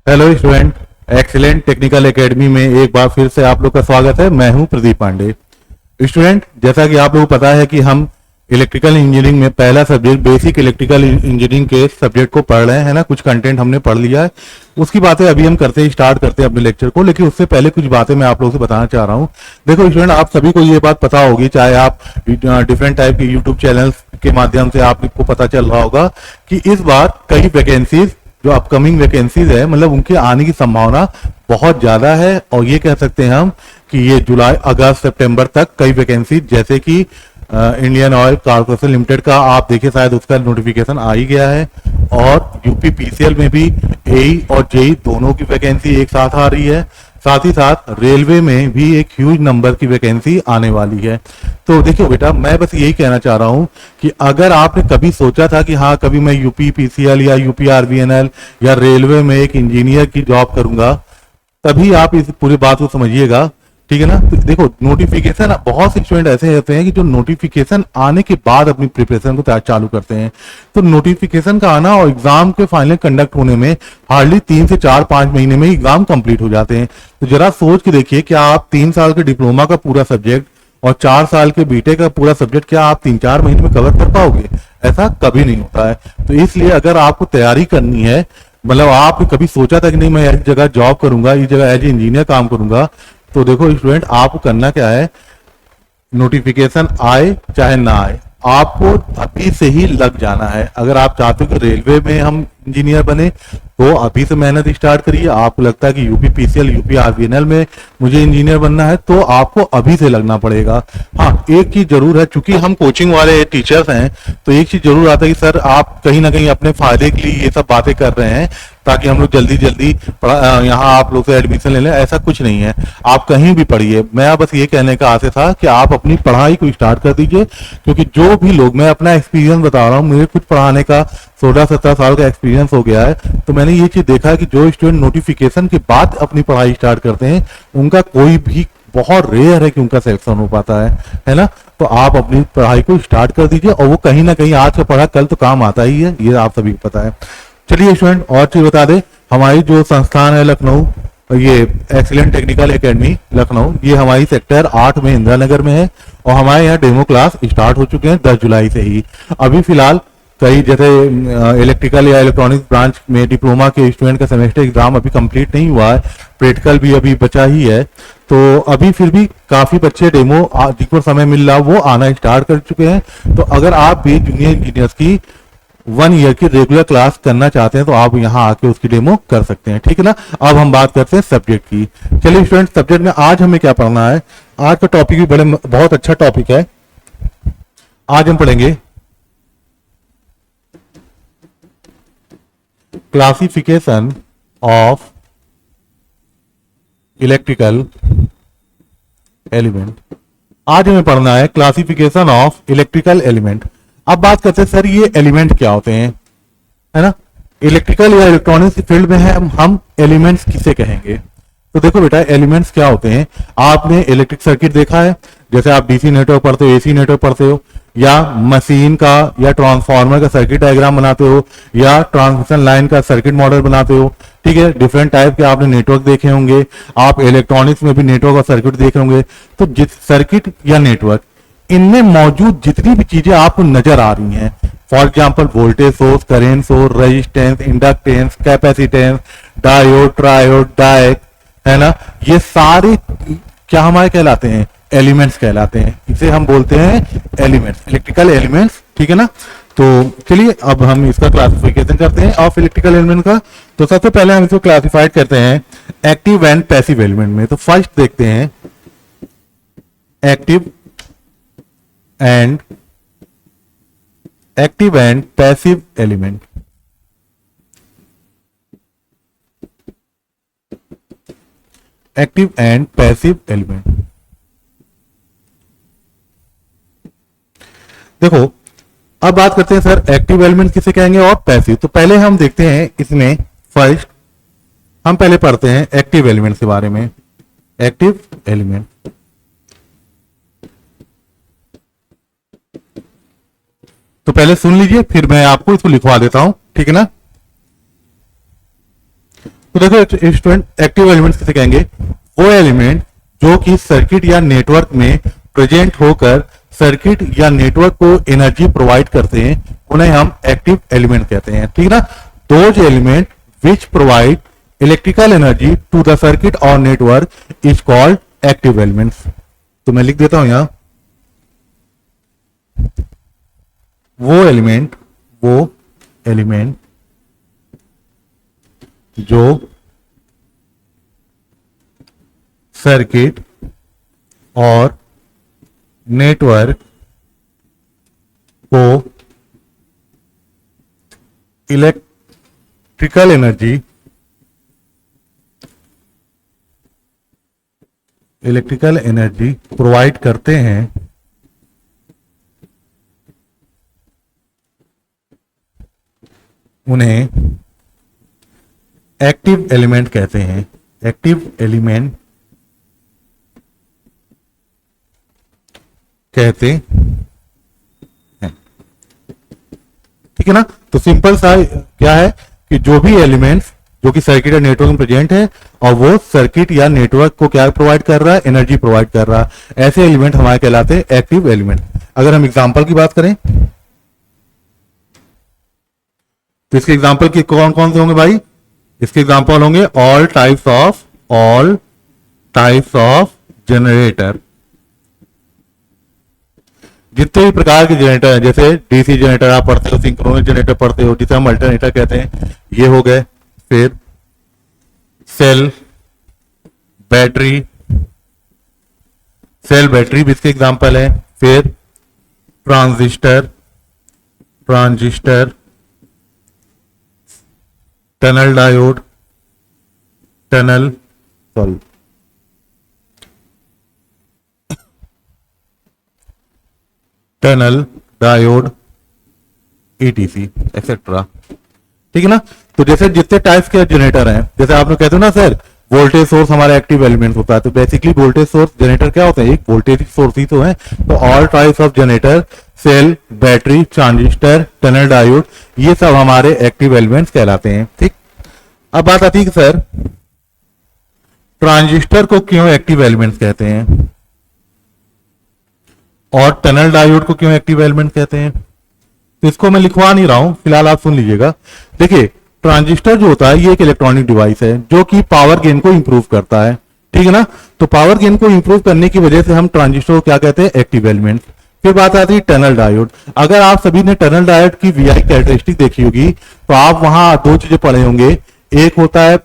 Hello student, excellent technical academy में एक बार फिर से आप लोग का स्वागत है। मैं हूं प्रदीप पांडे। स्टूडेंट, जैसा कि आप लोगों को पता है कि हम इलेक्ट्रिकल इंजीनियरिंग में पहला सब्जेक्ट बेसिक इलेक्ट्रिकल इंजीनियरिंग के सब्जेक्ट को पढ़ रहे हैं ना। कुछ कंटेंट हमने पढ़ लिया है, उसकी बातें अभी हम स्टार्ट करते हैं अपने लेक्चर को। लेकिन उससे पहले कुछ बातें मैं आप लोगों से बताना चाह रहा हूँ। देखो स्टूडेंट, आप सभी को ये बात पता होगी, चाहे आप डिफरेंट टाइप के यूट्यूब चैनल्स के माध्यम से आपको पता चल रहा होगा कि इस बार कई वैकेंसीज जो अपकमिंग वैकेंसीज है, मतलब उनके आने की संभावना बहुत ज्यादा है। और ये कह सकते हैं हम कि ये जुलाई अगस्त सितंबर तक कई वैकेंसी, जैसे कि इंडियन ऑयल कॉर्पोरेशन लिमिटेड का आप देखिए शायद उसका नोटिफिकेशन आ ही गया है। और यूपी पीसीएल में भी एई और जेई दोनों की वैकेंसी एक साथ आ रही है। साथ ही साथ रेलवे में भी एक ह्यूज नंबर की वैकेंसी आने वाली है। तो देखियो बेटा, मैं बस यही कहना चाह रहा हूं कि अगर आपने कभी सोचा था कि हाँ कभी मैं यूपी पीसीएल या यूपी आरबीएनएल या रेलवे में एक इंजीनियर की जॉब करूंगा, तभी आप इस पूरी बात को समझिएगा, ठीक है ना। तो देखो, नोटिफिकेशन, बहुत से स्टूडेंट ऐसे होते हैं कि जो नोटिफिकेशन आने के बाद अपनी प्रिपरेशन को चालू करते हैं। तो नोटिफिकेशन का आना और एग्जाम के फाइनल कंडक्ट होने में हार्डली 3 से 4-5 महीने में एग्जाम कंप्लीट हो जाते हैं। तो जरा सोच के देखिए, क्या आप 3 साल के डिप्लोमा का पूरा सब्जेक्ट और 4 साल के बीटेक का पूरा सब्जेक्ट क्या आप 3-4 महीने में कवर कर पाओगे? ऐसा कभी नहीं होता है। तो इसलिए अगर आपको तैयारी करनी है, मतलब आपने कभी सोचा था कि नहीं मैं इस जगह जॉब करूंगा, इस जगह एज ए इंजीनियर काम करूंगा, तो देखो स्टूडेंट, आपको करना क्या है, नोटिफिकेशन आए चाहे ना आए, आपको अभी से ही लग जाना है। अगर आप चाहते हो कि रेलवे में हम इंजीनियर बने, तो अभी से मेहनत स्टार्ट करिए। आपको लगता है कि यूपी पीसीएल यूपी आरबीएनएल में मुझे इंजीनियर बनना है, तो आपको अभी से लगना पड़ेगा। हाँ, एक चीज जरूर है, चूंकि हम कोचिंग वाले टीचर्स हैं, तो एक चीज जरूर आता है कि सर आप कहीं ना कहीं अपने फायदे के लिए ये सब बातें कर रहे हैं ताकि हम लोग जल्दी जल्दी यहाँ आप लोग से एडमिशन ले लें। ऐसा कुछ नहीं है, आप कहीं भी पढ़िए। मैं बस ये कहने का आशय था कि आप अपनी पढ़ाई को स्टार्ट कर दीजिए, क्योंकि जो भी लोग, मैं अपना एक्सपीरियंस बता रहा हूँ, मुझे कुछ पढ़ाने का 16-17 साल का एक्सपीरियंस हो गया है। तो मैंने ये चीज देखा है कि जो स्टूडेंट नोटिफिकेशन के बाद अपनी पढ़ाई स्टार्ट करते हैं, उनका कोई भी, बहुत रेयर है कि उनका सिलेक्शन हो पाता है ना। तो आप अपनी पढ़ाई को स्टार्ट कर दीजिए, और वो कहीं ना कहीं आज का पढ़ा कल तो काम आता ही है, ये आप सभी को पता है। चलिए स्टूडेंट, और चीज बता दे, हमारी जो संस्थान है लखनऊ, ये एक्सीलेंट टेक्निकल एकेडमी लखनऊ, ये हमारी सेक्टर 8 में इंदिरा नगर में है। और हमारे यहाँ डेमो क्लास स्टार्ट हो चुके हैं 10 जुलाई से ही। अभी फिलहाल कई जैसे इलेक्ट्रिकल या इलेक्ट्रॉनिक्स ब्रांच में डिप्लोमा के स्टूडेंट का सेमेस्टर एग्जाम अभी कंप्लीट नहीं हुआ है, प्रैक्टिकल भी अभी बचा ही है। तो अभी फिर भी काफी बच्चे डेमो जिनको समय मिल रहा वो आना स्टार्ट कर चुके हैं। तो अगर आप भी जूनियर इंजीनियर्स की 1 ईयर की रेगुलर क्लास करना चाहते हैं, तो आप यहाँ आके उसकी डेमो कर सकते हैं, ठीक है ना। अब हम बात करते हैं सब्जेक्ट की। चलिए स्टूडेंट, सब्जेक्ट में आज हमें क्या पढ़ना है। आज का टॉपिक भी बहुत अच्छा टॉपिक है। आज हम पढ़ेंगे क्लासिफिकेशन ऑफ इलेक्ट्रिकल एलिमेंट। आज हमें पढ़ना है क्लासिफिकेशन ऑफ इलेक्ट्रिकल एलिमेंट। अब बात करते हैं, सर ये एलिमेंट क्या होते हैं, है ना। इलेक्ट्रिकल या इलेक्ट्रॉनिक्स फील्ड में है, हम एलिमेंट्स किसे कहेंगे। तो देखो बेटा, एलिमेंट्स क्या होते हैं। आपने इलेक्ट्रिक सर्किट देखा है, जैसे आप डीसी नेटवर्क पढ़ते हो, एसी नेटवर्क पढ़ते हो, या मशीन का या ट्रांसफार्मर का सर्किट डायग्राम बनाते हो, या ट्रांसमिशन लाइन का सर्किट मॉडल बनाते हो, ठीक है। डिफरेंट टाइप के आपने नेटवर्क देखे होंगे। आप इलेक्ट्रॉनिक्स में भी नेटवर्क और सर्किट देखे होंगे। तो जिस सर्किट या नेटवर्क, इनमें मौजूद जितनी भी चीजें आपको नजर आ रही हैं, for example voltage source, current source, resistance, inductance, capacitance, diode, triode, diac, है ना, ये सारे क्या हमारे कहलाते हैं, एलिमेंट्स कहलाते हैं। इसे हम बोलते हैं एलिमेंट्स, इलेक्ट्रिकल एलिमेंट्स, ठीक है ना। तो चलिए अब हम इसका क्लासिफिकेशन करते हैं ऑफ इलेक्ट्रिकल एलिमेंट का। तो सबसे पहले हम इसको क्लासिफाइड करते हैं एक्टिव एंड पैसिव एलिमेंट में। तो फर्स्ट देखते हैं active and passive element. Active and passive element, देखो अब बात करते हैं सर एक्टिव एलिमेंट किसे कहेंगे और पैसिव। तो पहले हम देखते हैं इसमें, फर्स्ट हम पहले पढ़ते हैं एक्टिव एलिमेंट के बारे में। एक्टिव एलिमेंट, तो पहले सुन लीजिए, फिर मैं आपको इसको लिखवा देता हूं, ठीक है ना। तो देखो स्टूडेंट, एक्टिव एलिमेंट्स किसे कहेंगे? वो एलिमेंट जो कि सर्किट या नेटवर्क में प्रेजेंट होकर सर्किट या नेटवर्क को एनर्जी प्रोवाइड करते हैं, उन्हें हम एक्टिव एलिमेंट कहते हैं। ठीक है ना? Those element which provide electrical energy to the circuit और network is called active elements. तो मैं लिख देता हूं यहां, वो एलिमेंट जो सर्किट और नेटवर्क को इलेक्ट्रिकल एनर्जी प्रोवाइड करते हैं, उन्हें एक्टिव एलिमेंट कहते हैं। एक्टिव एलिमेंट कहते हैं। ठीक है ना? तो सिंपल सा क्या है कि जो भी एलिमेंट्स जो कि सर्किट या नेटवर्क में प्रेजेंट है और वो सर्किट या नेटवर्क को क्या प्रोवाइड कर रहा है? एनर्जी प्रोवाइड कर रहा है, ऐसे एलिमेंट हमारे कहलाते हैं एक्टिव एलिमेंट। अगर हम एग्जांपल की बात करें तो इसके एग्जांपल के कौन कौन से होंगे भाई? इसके एग्जांपल होंगे ऑल टाइप्स ऑफ जनरेटर। जितने भी प्रकार के जनरेटर हैं, जैसे डीसी जनरेटर आप पढ़ते हो, सिंक्रोनस जनरेटर पढ़ते हो, जिसे हम अल्टरनेटर कहते हैं, ये हो गए। फिर सेल बैटरी भी इसके एग्जांपल है। फिर transistor tunnel diode ETC etcetera. ठीक है ना? तो जैसे जितने टाइप्स के जनरेटर हैं, जैसे आप लोग कहते हो ना सर वोल्टेज सोर्स हमारा एक्टिव एलिमेंट होता है, तो बेसिकली वोल्टेज सोर्स जनरेटर क्या होता है? एक वोल्टेज सोर्स ही तो है। तो all types of generator, cell, battery, transistor, tunnel diode, ये सब हमारे एक्टिव एलिमेंट्स कहलाते हैं। ठीक, अब बात आती है कि सर ट्रांजिस्टर को क्यों एक्टिव एलिमेंट्स कहते हैं और टनल डायोड को क्यों एक्टिव एलिमेंट कहते हैं? तो इसको मैं लिखवा नहीं रहा हूं, फिलहाल आप सुन लीजिएगा। देखिए, ट्रांजिस्टर जो होता है ये एक इलेक्ट्रॉनिक डिवाइस है जो कि पावर गेन को इंप्रूव करता है। ठीक है ना? तो पावर गेन को इंप्रूव करने की वजह से हम ट्रांजिस्टर को क्या कहते हैं? Active element. फिर बात आती है टनल डायोड। अगर आप सभी ने टनल डायोड की वीआई कैरेक्टरिस्टिक देखी होगी तो आप वहां दो चीजें पढ़े होंगे। एक होता है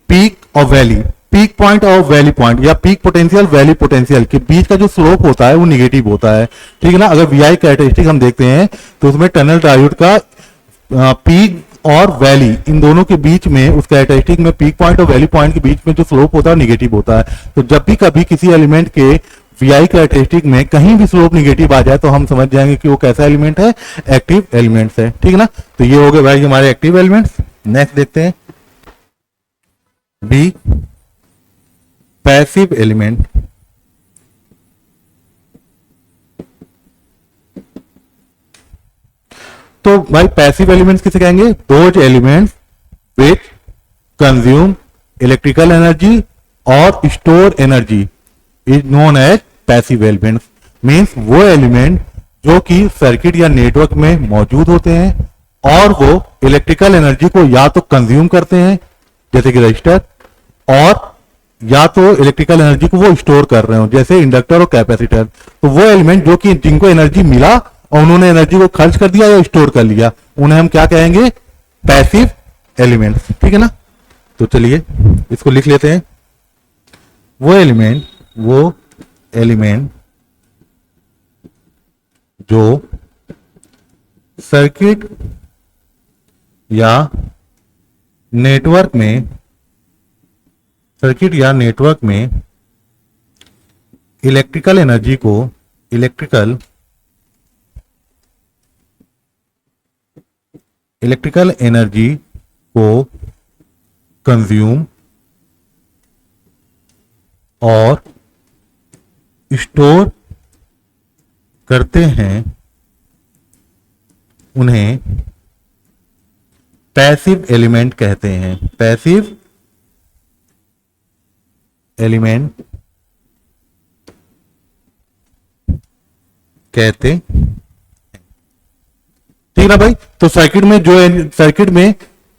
पीक और वैली, पीक पॉइंट और वैली पॉइंट, या पीक पोटेंशियल वैली पोटेंशियल के बीच का जो स्लोप होता है वो निगेटिव होता है। ठीक है ना? अगर वीआई कैरेक्टरिस्टिक हम देखते हैं तो उसमें टनल डायोड का पीक और वैली, इन दोनों के बीच में, उस कैरेक्टरिस्टिक में पीक पॉइंट और वैली पॉइंट के बीच में जो स्लोप होता है निगेटिव होता है। तो जब भी कभी किसी एलिमेंट के वीआई कैरेक्टरिस्टिक में कहीं भी स्लोप निगेटिव आ जाए तो हम समझ जाएंगे कि वो कैसा एलिमेंट है? एक्टिव एलिमेंट्स है। ठीक है ना? तो ये हो गए भाई हमारे एक्टिव एलिमेंट्स। नेक्स्ट देखते हैं बी, पैसिव एलिमेंट। तो भाई पैसिव एलिमेंट्स किसे कहेंगे? Those elements which consume electrical energy और store energy is known as passive elements. Means वो एलिमेंट जो कि सर्किट या नेटवर्क में मौजूद होते हैं और वो इलेक्ट्रिकल एनर्जी को या तो कंज्यूम करते हैं जैसे कि रजिस्टर, और या तो इलेक्ट्रिकल एनर्जी को वो स्टोर कर रहे हो जैसे इंडक्टर और कैपेसिटर। तो वो एलिमेंट जो कि जिनको एनर्जी मिला और उन्होंने एनर्जी को खर्च कर दिया या स्टोर कर लिया, उन्हें हम क्या कहेंगे? Passive elements. ठीक है ना? तो चलिए इसको लिख लेते हैं। वो एलिमेंट जो सर्किट या नेटवर्क में इलेक्ट्रिकल एनर्जी को कंज्यूम और स्टोर करते हैं, उन्हें पैसिव एलिमेंट कहते हैं, पैसिव एलिमेंट कहते, ठीक है ना भाई। तो सर्किट में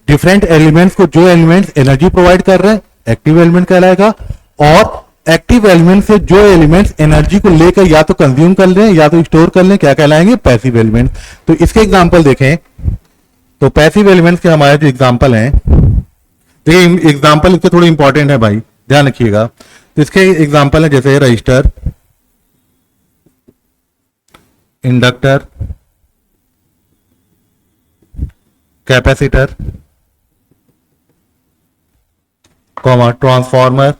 डिफरेंट एलिमेंट्स को जो एलिमेंट्स एनर्जी प्रोवाइड कर रहे हैं एक्टिव एलिमेंट कहलाएगा, और एक्टिव एलिमेंट से जो एलिमेंट्स एनर्जी को लेकर या तो कंज्यूम कर लें या तो स्टोर कर लें, क्या कहलाएंगे, पैसिव एलिमेंट। तो इसके एग्जांपल देखें, तो पैसिव एलिमेंट्स के हमारे जो एग्जांपल हैं, देखिए एग्जांपल इसके थोड़े इंपॉर्टेंट है भाई, ध्यान रखिएगा। तो इसके एग्जांपल है जैसे register, inductor, capacitor, comma transformer,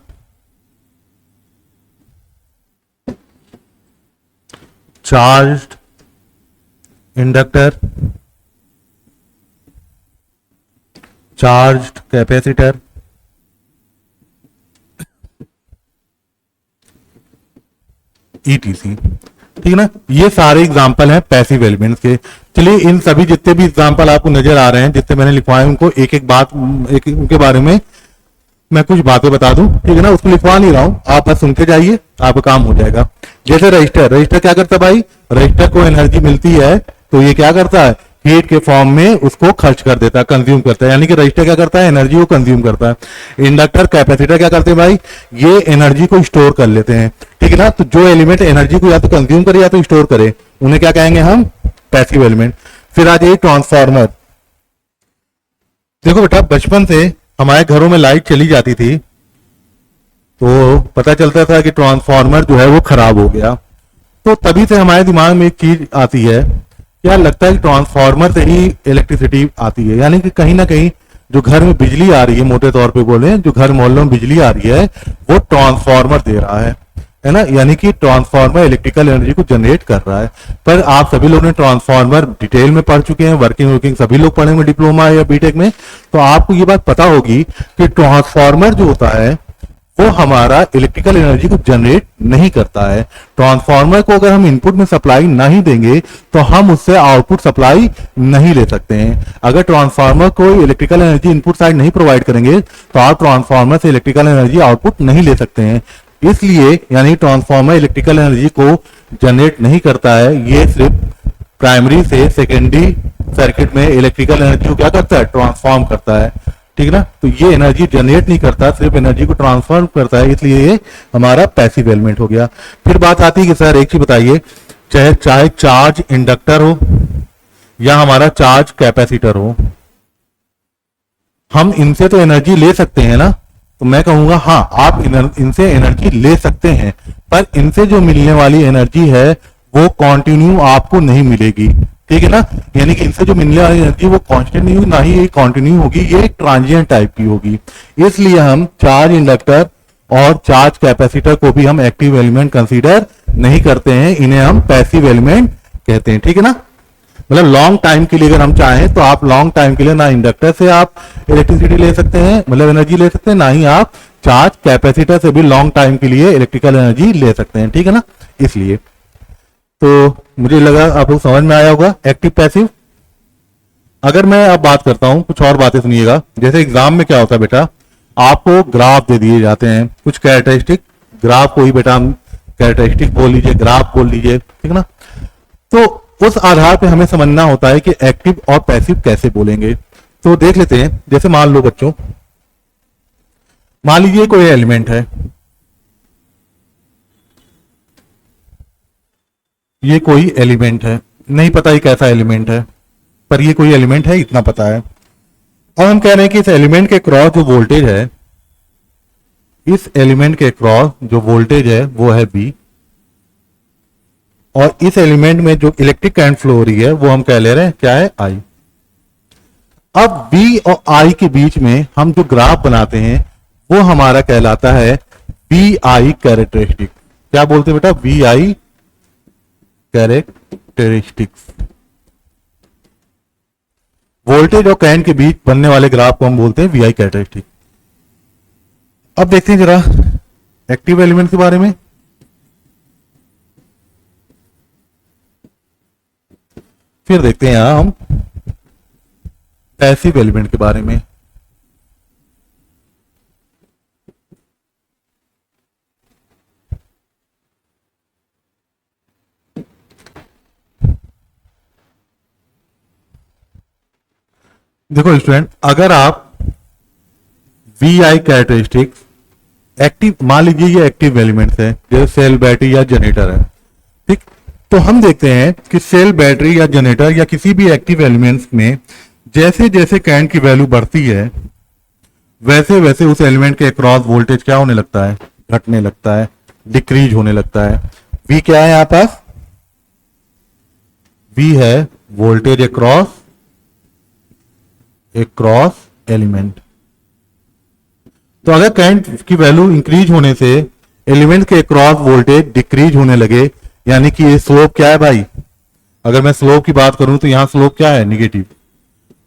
charged inductor, charged capacitor, etc, ठीक है ना। ये सारे एग्जांपल हैं पैसिव एलिमेंट्स के। चलिए इन सभी जितने भी एग्जांपल आपको नजर आ रहे हैं, जितने मैंने लिखवाए, उनको एक एक बात, एक उनके बारे में मैं कुछ बातें बता दूं, ठीक है ना। उसको लिखवा नहीं रहा हूं, आप बस सुनते जाइए, आपका काम हो जाएगा। जैसे रजिस्टर क्या करता है भाई, रजिस्टर को एनर्जी मिलती है तो ये क्या करता है, हीट के फॉर्म में उसको खर्च कर देता है, कंज्यूम करता है, यानी कि रजिस्टर क्या करता है, एनर्जी को कंज्यूम करता है। इंडक्टर कैपेसिटर क्या करते हैं भाई, ये एनर्जी को स्टोर कर लेते हैं, ठीक है ना। तो जो एलिमेंट एनर्जी को या तो कंज्यूम करे या तो स्टोर करे, उन्हें क्या कहेंगे हम, पैसिव एलिमेंट। फिर आ जाइए ट्रांसफार्मर। देखो बेटा, बचपन से हमारे घरों में लाइट चली जाती थी तो पता चलता था कि ट्रांसफार्मर जो है वो खराब हो गया। तो तभी से हमारे दिमाग में एक चीज आती है, क्या लगता है कि ट्रांसफार्मर से ही इलेक्ट्रिसिटी आती है, यानी कि कहीं ना कहीं जो घर में बिजली आ रही है, मोटे तौर पे बोले, जो घर मोहल्लों में बिजली आ रही है वो ट्रांसफार्मर दे रहा है ना, यानी कि ट्रांसफार्मर इलेक्ट्रिकल एनर्जी को जनरेट कर रहा है। पर आप सभी लोग ने ट्रांसफार्मर डिटेल में पढ़ चुके हैं, वर्किंग सभी लोग पढ़े होंगे डिप्लोमा या बीटेक में, तो आपको ये बात पता होगी कि ट्रांसफार्मर जो होता है वो हमारा इलेक्ट्रिकल एनर्जी को जनरेट नहीं करता है। ट्रांसफार्मर को अगर हम इनपुट में सप्लाई नहीं देंगे तो हम उससे आउटपुट सप्लाई नहीं ले सकते हैं। अगर ट्रांसफार्मर को इलेक्ट्रिकल एनर्जी इनपुट साइड नहीं प्रोवाइड करेंगे तो आप ट्रांसफार्मर से इलेक्ट्रिकल एनर्जी आउटपुट नहीं ले सकते हैं। इसलिए यानी ट्रांसफार्मर इलेक्ट्रिकल एनर्जी को जनरेट नहीं करता है, ये सिर्फ प्राइमरी से सेकेंडरी सर्किट में इलेक्ट्रिकल एनर्जी को क्या करता है, ट्रांसफॉर्म करता है, ठीक है ना। तो ये एनर्जी जनरेट नहीं करता, सिर्फ एनर्जी को ट्रांसफर करता है, इसलिए ये हमारा पैसिव एलिमेंट हो गया। फिर बात आती है कि सर एक चीज बताइए, चाहे चार्ज इंडक्टर हो या हमारा चार्ज कैपेसिटर हो, हम इनसे तो एनर्जी ले सकते हैं ना। तो मैं कहूंगा हाँ, आप इनसे एनर्जी ले सकते हैं, पर इनसे जो मिलने वाली एनर्जी है वो कॉन्टिन्यू आपको नहीं मिलेगी, ठीक है ना। यानी कि इनसे जो मिलने वाली एनर्जी वो कांस्टेंट नहीं होगी, ना ही ये कॉन्टिन्यू होगी, ये एक ट्रांजिएंट टाइप की होगी। इसलिए हम चार्ज इंडक्टर और चार्ज कैपेसिटर को भी हम एक्टिव एलिमेंट कंसीडर नहीं करते हैं, इन्हें हम पैसिव एलिमेंट कहते हैं, ठीक है ना। मतलब लॉन्ग टाइम के लिए अगर हम चाहें तो आप लॉन्ग टाइम के लिए ना इंडक्टर से आप इलेक्ट्रिसिटी ले सकते हैं, मतलब एनर्जी ले सकते हैं, ना ही आप चार्ज कैपेसिटर से भी लॉन्ग टाइम के लिए इलेक्ट्रिकल एनर्जी ले सकते हैं, ठीक है ना। इसलिए तो मुझे लगा आपको समझ में आया होगा एक्टिव पैसिव। अगर मैं अब बात करता हूं, कुछ और बातें सुनिएगा। जैसे एग्जाम में क्या होता है बेटा, आपको ग्राफ दे दिए जाते हैं, कुछ कैरेक्टरिस्टिक, ग्राफ को ही बेटा हम कैरेक्टरिस्टिक बोल लीजिए, ग्राफ बोल लीजिए, ठीक है ना। तो उस आधार पे हमें समझना होता है कि एक्टिव और पैसिव कैसे बोलेंगे। तो देख लेते हैं, जैसे मान लो बच्चों, मान लीजिए कोई एलिमेंट है, ये कोई एलिमेंट है, नहीं पता ये कैसा एलिमेंट है, पर ये कोई एलिमेंट है इतना पता है। और हम कह रहे हैं कि इस एलिमेंट के क्रॉस जो वोल्टेज है, इस एलिमेंट के क्रॉस जो वोल्टेज है वो है बी, और इस एलिमेंट में जो इलेक्ट्रिक करंट फ्लो हो रही है वो हम कह ले रहे हैं क्या है, आई। अब बी और आई के बीच में हम जो ग्राफ बनाते हैं वो हमारा कहलाता है बी आई कैरेक्टरिस्टिक। क्या बोलते हैं बेटा, बी आई कैरेक्टरिस्टिक्स। वोल्टेज और करंट के बीच बनने वाले ग्राफ को हम बोलते हैं वी आई कैरेक्टरिस्टिक। अब देखते हैं जरा एक्टिव एलिमेंट के बारे में। फिर देखते हैं यहां हम पैसिव एलिमेंट के बारे में। देखो स्टूडेंट, अगर आप वी आई कैरेक्टरिस्टिक्स एक्टिव, मान लीजिए ये एक्टिव एलिमेंट्स है जैसे सेल, बैटरी या जनरेटर है, ठीक। तो हम देखते हैं कि सेल, बैटरी या जनरेटर या किसी भी एक्टिव एलिमेंट्स में जैसे जैसे करंट की वैल्यू बढ़ती है वैसे वैसे उस एलिमेंट के अक्रॉस वोल्टेज क्या होने लगता है, घटने लगता है, डिक्रीज होने लगता है। वी क्या है यहां पास, वी है वोल्टेज अक्रॉस एलिमेंट। तो अगर करंट की वैल्यू इंक्रीज होने से एलिमेंट के अक्रॉस वोल्टेज डिक्रीज होने लगे, यानी कि ये स्लोप क्या है भाई, अगर मैं स्लोप की बात करूं तो यहां स्लोप क्या है, निगेटिव।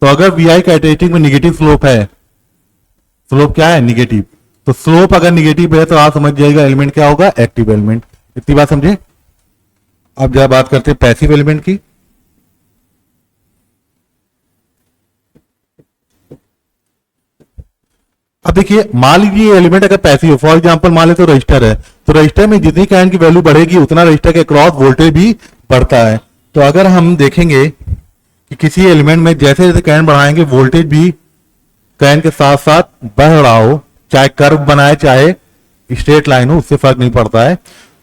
तो अगर वी आई कैरेक्टरिस्टिक में निगेटिव स्लोप है, स्लोप क्या है, निगेटिव, तो स्लोप अगर निगेटिव है तो आप समझ जाइएगा एलिमेंट क्या होगा, एक्टिव एलिमेंट। इतनी बात समझे। अब जब बात करते हैं पैसिव एलिमेंट की, अब देखिए मान लीजिए एलिमेंट अगर पैसिव हो, फॉर एग्जांपल मान ले तो रजिस्टर है, तो रजिस्टर में जितनी करंट की वैल्यू बढ़ेगी उतना रजिस्टर के क्रॉस वोल्टेज भी बढ़ता है। तो अगर हम देखेंगे कि किसी एलिमेंट में जैसे जैसे करंट बढ़ाएंगे वोल्टेज भी करंट के साथ साथ बढ़ रहा हो, चाहे कर्व बनाए चाहे स्ट्रेट लाइन हो, उससे फर्क नहीं पड़ता है।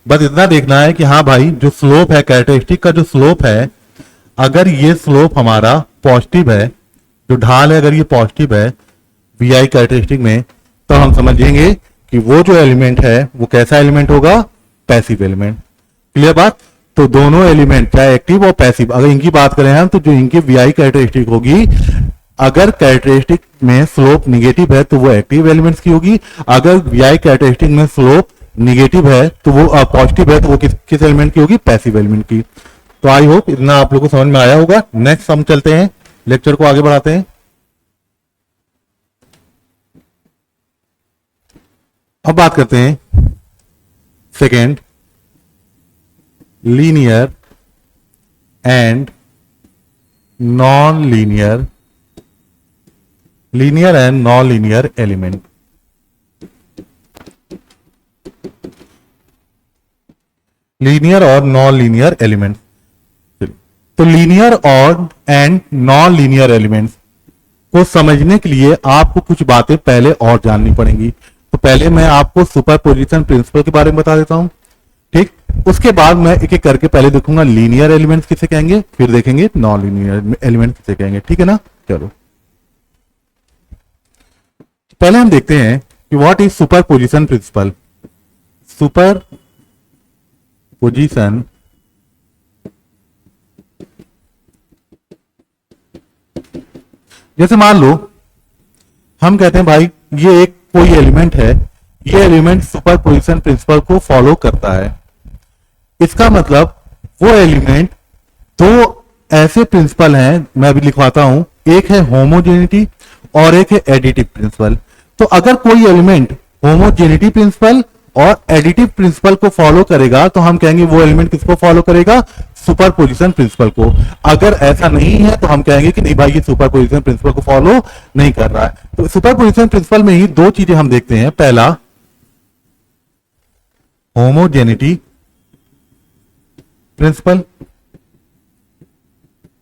बस इतना देखना है कि हाँ भाई जो स्लोप है, कैरेक्टरिस्टिक का जो स्लोप है, अगर ये स्लोप हमारा पॉजिटिव है, जो ढाल है अगर ये पॉजिटिव है वी आई कैरेक्टरिस्टिक में, तो हम समझेंगे कि वो जो एलिमेंट है वो कैसा एलिमेंट होगा, पैसिव एलिमेंट। क्लियर बात। तो दोनों एलिमेंट चाहे एक्टिव और पैसिव, अगर इनकी बात करें हम तो जो इनकी वी आई कैरेक्टरिस्टिक होगी, अगर कैरेक्टरिस्टिक में स्लोप निगेटिव है तो वो एक्टिव एलिमेंट्स की होगी, अगर वी आई कैरेक्टरिस्टिक में स्लोप निगेटिव है तो वो पॉजिटिव है तो वो किस एलिमेंट की होगी, पैसिव एलिमेंट की। तो आई होप इतना आप लोगों को समझ में आया होगा। नेक्स्ट हम चलते हैं, लेक्चर को आगे बढ़ाते हैं। अब बात करते हैं second, linear and non linear, linear and non linear element. Linear और नॉन लीनियर एलिमेंट। तो लीनियर और एंड नॉन लीनियर एलिमेंट्स को समझने के लिए आपको कुछ बातें पहले और जाननी पड़ेंगी। तो पहले मैं आपको सुपरपोजिशन प्रिंसिपल के बारे में बता देता हूं, ठीक। उसके बाद मैं एक एक करके पहले देखूंगा लीनियर एलिमेंट्स किसे कहेंगे, फिर देखेंगे नॉन लीनियर एलिमेंट्स किसे कहेंगे, ठीक है ना। चलो पहले हम देखते हैं कि what is superposition principle. Super position जैसे मान लो हम कहते हैं भाई ये एक कोई एलिमेंट है, ये एलिमेंट सुपरपोजिशन प्रिंसिपल को फॉलो करता है। इसका मतलब वो एलिमेंट, दो ऐसे प्रिंसिपल हैं, मैं अभी लिखवाता हूं, एक है होमोजेनिटी और एक है एडिटिव प्रिंसिपल। तो अगर कोई एलिमेंट होमोजेनिटी प्रिंसिपल और एडिटिव प्रिंसिपल को फॉलो करेगा तो हम कहेंगे वो एलिमेंट किसको फॉलो करेगा, सुपरपोजिशन प्रिंसिपल को। अगर ऐसा नहीं है तो हम कहेंगे कि नहीं भाई ये सुपरपोजिशन प्रिंसिपल को फॉलो नहीं कर रहा है। तो सुपरपोजिशन प्रिंसिपल में ही दो चीजें हम देखते हैं, पहला होमोजेनिटी प्रिंसिपल,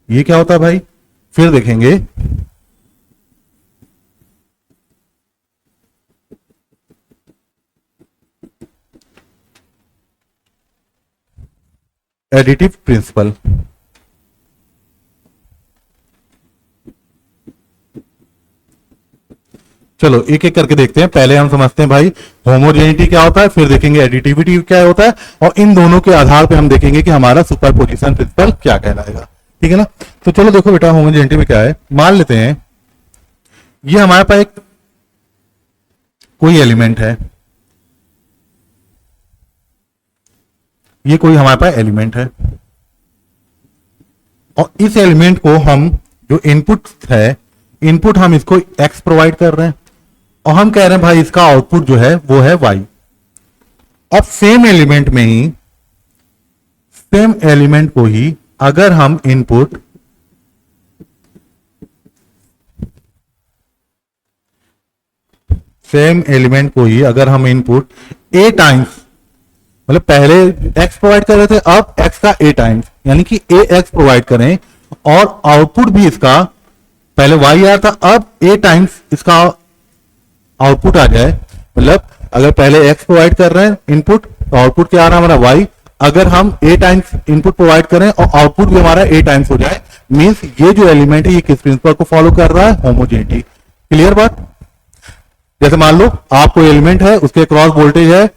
ये क्या होता है भाई, फिर देखेंगे एडिटिव प्रिंसिपल। चलो एक एक करके देखते हैं। पहले हम समझते हैं भाई होमोजेनिटी क्या होता है, फिर देखेंगे एडिटिविटी क्या होता है, और इन दोनों के आधार पे हम देखेंगे कि हमारा सुपरपोजिशन प्रिंसिपल क्या कहलाएगा, ठीक है ना। तो चलो देखो बेटा होमोजेनिटी में क्या है। मान लेते हैं ये हमारे पास एक कोई एलिमेंट है, ये कोई हमारे पास एलिमेंट है, और इस एलिमेंट को हम जो इनपुट है, इनपुट हम इसको x प्रोवाइड कर रहे हैं और हम कह रहे हैं भाई इसका आउटपुट जो है वो है y। अब सेम एलिमेंट में ही, सेम एलिमेंट को ही अगर हम इनपुट सेम एलिमेंट को ही अगर हम इनपुट ए टाइम्स, मतलब पहले एक्स प्रोवाइड कर रहे थे, अब एक्स का ए टाइम्स यानी कि ए एक्स प्रोवाइड करें और आउटपुट भी इसका पहले वाई आया था, अब ए टाइम्स इसका आउटपुट आ जाए। मतलब अगर पहले एक्स प्रोवाइड कर रहे हैं इनपुट तो आउटपुट क्या आ रहा है हमारा वाई, अगर हम ए टाइम्स इनपुट प्रोवाइड करें और आउटपुट भी हमारा ए टाइम्स हो जाए, मींस ये जो एलिमेंट है ये किस प्रिंसिपल को फॉलो कर रहा है, होमोजेनिटी। क्लियर बात। जैसे मान लो आपको एलिमेंट है, उसके क्रॉस वोल्टेज है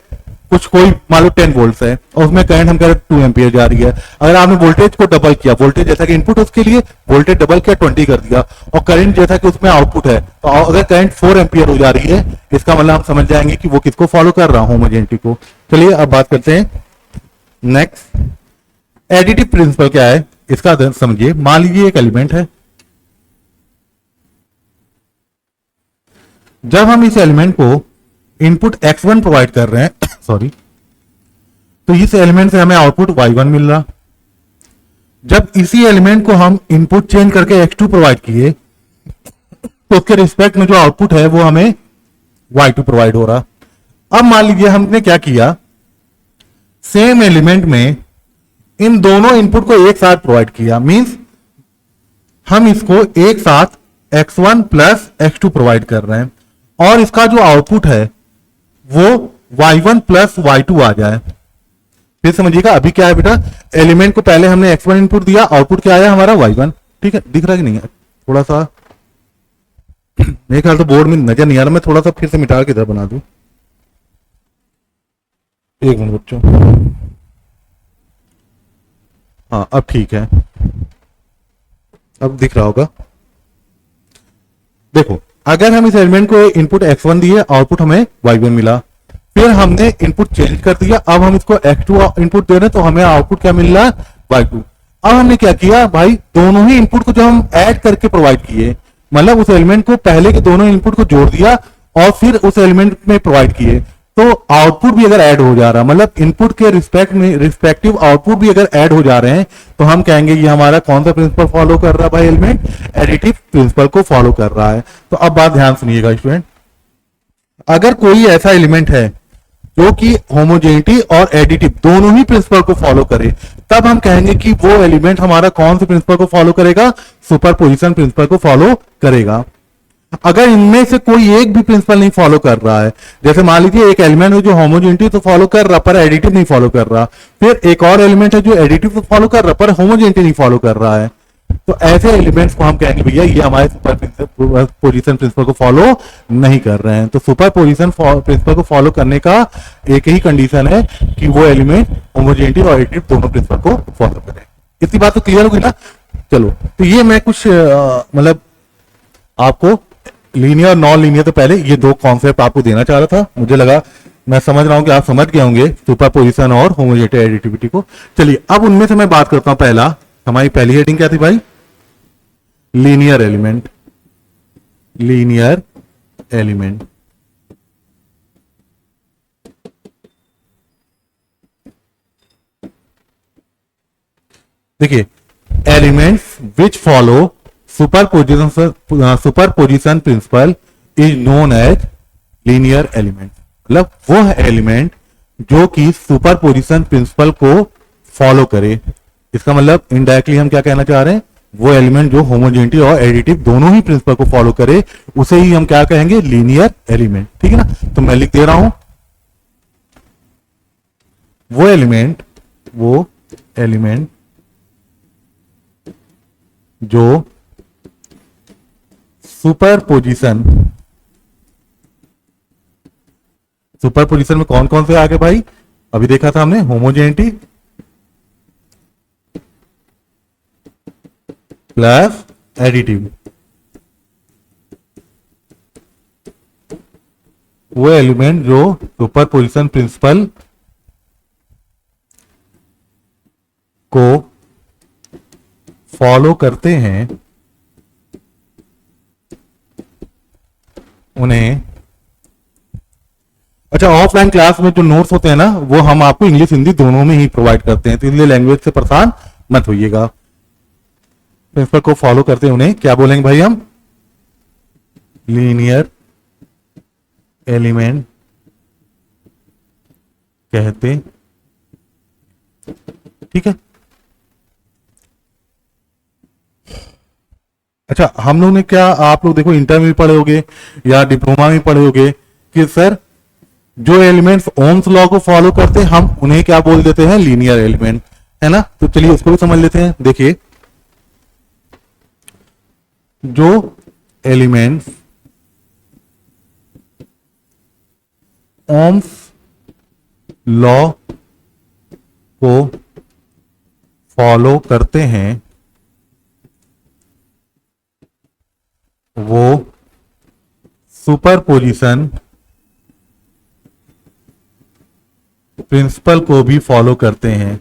कुछ, कोई मान लो 10 वोल्ट है और उसमें करंट हम कह रहे 2 एम्पियर जा रही है। अगर आपने वोल्टेज को डबल किया, वोल्टेज जैसा कि इनपुट उसके लिए वोल्टेज डबल किया 20 कर दिया, और करंट जैसा कि उसमें आउटपुट है, तो अगर करंट 4 एम्पियर हो जा रही है, इसका मतलब हम समझ जाएंगे कि वो किसको फॉलो कर रहा है, होमोजेनिटी को। चलिए अब बात करते हैं नेक्स्ट, एडिटिव प्रिंसिपल क्या है इसका समझिए। मान लीजिए एक एलिमेंट है, जब हम इस एलिमेंट को इनपुट x1 प्रोवाइड कर रहे हैं सॉरी, तो इस एलिमेंट से हमें आउटपुट y1 मिल रहा। जब इसी एलिमेंट को हम इनपुट चेंज करके x2 प्रोवाइड किए तो उसके रिस्पेक्ट में जो आउटपुट है वो हमें y2 प्रोवाइड हो रहा। अब मान लीजिए हमने क्या किया, सेम एलिमेंट में इन दोनों इनपुट को एक साथ प्रोवाइड किया, मींस हम इसको एक साथ x1 प्लस x2 प्रोवाइड कर रहे हैं और इसका जो आउटपुट है वो y1 प्लस y2 आ जाए। फिर समझिएगा अभी क्या है बेटा, एलिमेंट को पहले हमने x1 इनपुट दिया, आउटपुट क्या आया हमारा y1। ठीक है, दिख रहा कि नहीं है, थोड़ा सा मेरे ख्याल से बोर्ड में नजर नहीं आ रहा, मैं थोड़ा सा फिर से मिटा के इधर बना दूं, एक मिनट बच्चों। हाँ अब ठीक है, अब दिख रहा होगा। देखो अगर हम इस एलिमेंट को इनपुट x1 दिए, आउटपुट हमें y1 मिला, फिर हमने इनपुट चेंज कर दिया, अब हम इसको x2 इनपुट दे रहे हैं तो हमें आउटपुट क्या मिल रहा है y2। अब हमने क्या किया भाई, दोनों ही इनपुट को जो हम ऐड करके प्रोवाइड किए, मतलब उस एलिमेंट को पहले के दोनों इनपुट को जोड़ दिया और फिर उस एलिमेंट में प्रोवाइड किए, तो आउटपुट भी अगर ऐड हो जा रहा, मतलब इनपुट के रिस्पेक्ट में रिस्पेक्टिव आउटपुट भी अगर ऐड हो जा रहे हैं, तो हम कहेंगे ये हमारा कौन सा प्रिंसिपल फॉलो कर रहा है भाई, एलिमेंट एडिटिव प्रिंसिपल को फॉलो कर रहा है। तो अब बात ध्यान सुनिएगा स्टूडेंट, अगर कोई ऐसा एलिमेंट है जो कि होमोजेनिटी और एडिटिव दोनों ही प्रिंसिपल को फॉलो करे, तब हम कहेंगे कि वो एलिमेंट हमारा कौन से प्रिंसिपल को फॉलो करेगा, सुपरपोजिशन प्रिंसिपल को फॉलो करेगा। अगर इनमें से कोई एक भी प्रिंसिपल नहीं फॉलो कर रहा है, जैसे मान लीजिए एक एलिमेंट है जो होमोजेनिटी तो फॉलो कर रहा पर एडिटिव नहीं फॉलो कर रहा, फिर एक और एलिमेंट है जो एडिटिव तो फॉलो कर रहा पर होमोजेनिटी नहीं फॉलो कर रहा है, तो ऐसे एलिमेंट्स को हम कहेंगे भैया ये हमारे सुपरपोजिशन प्रिंसिपल को फॉलो नहीं कर रहे हैं। तो सुपरपोजिशन प्रिंसिपल को फॉलो करने का एक ही कंडीशन है कि वो एलिमेंट होमोजेनिटी और एडिटिव दोनों प्रिंसिपल को फॉलो करें। इतनी बात तो क्लियर होगी ना। चलो तो ये मैं कुछ मतलब आपको लीनियर नॉन लीनियर, तो पहले ये दो कॉन्सेप्ट आपको देना चाह रहा था, मुझे लगा मैं समझ रहा हूं कि आप समझ गए होंगे सुपरपोजिशन और होमोजेनिटी एडिटिविटी को। चलिए अब उनमें से मैं बात करता हूं, पहला हमारी पहली हेडिंग क्या थी भाई, लीनियर एलिमेंट। लीनियर एलिमेंट देखिए, elements which follow superposition principle is known as linear element. मतलब वो है एलिमेंट जो कि सुपरपोजिशन प्रिंसिपल को फॉलो करे। इसका मतलब इनडायरेक्टली हम क्या कहना चाह रहे हैं, वो एलिमेंट जो होमोजेनिटी और एडिटिव दोनों ही प्रिंसिपल को फॉलो करे उसे ही हम क्या कहेंगे, लीनियर एलिमेंट। ठीक है ना, तो मैं लिख दे रहा हूं वो एलिमेंट जो सुपरपोजिशन में कौन कौन से आ गए भाई, अभी देखा था हमने, होमोजेनिटी प्लस एडिटिव। वो एलिमेंट जो सुपरपोजिशन प्रिंसिपल को फॉलो करते हैं उन्हें, अच्छा ऑफलाइन क्लास में जो नोट्स होते हैं ना वो हम आपको इंग्लिश हिंदी दोनों में ही प्रोवाइड करते हैं, तो इसलिए लैंग्वेज से परेशान मत होइएगा। प्रिंसिपल को फॉलो करते हैं उन्हें क्या बोलेंगे भाई हम, लीनियर एलिमेंट कहते, ठीक है। अच्छा, हम लोग ने क्या, आप लोग देखो इंटर में पढ़े होगे या डिप्लोमा में पढ़े होगे कि सर जो एलिमेंट्स ओम्स लॉ को फॉलो करते हैं हम उन्हें क्या बोल देते हैं, लीनियर एलिमेंट, है ना। तो चलिए उसको भी समझ लेते हैं। देखिए जो एलिमेंट्स ओम्स लॉ को फॉलो करते हैं वो सुपरपोजिशन प्रिंसिपल को भी फॉलो करते हैं,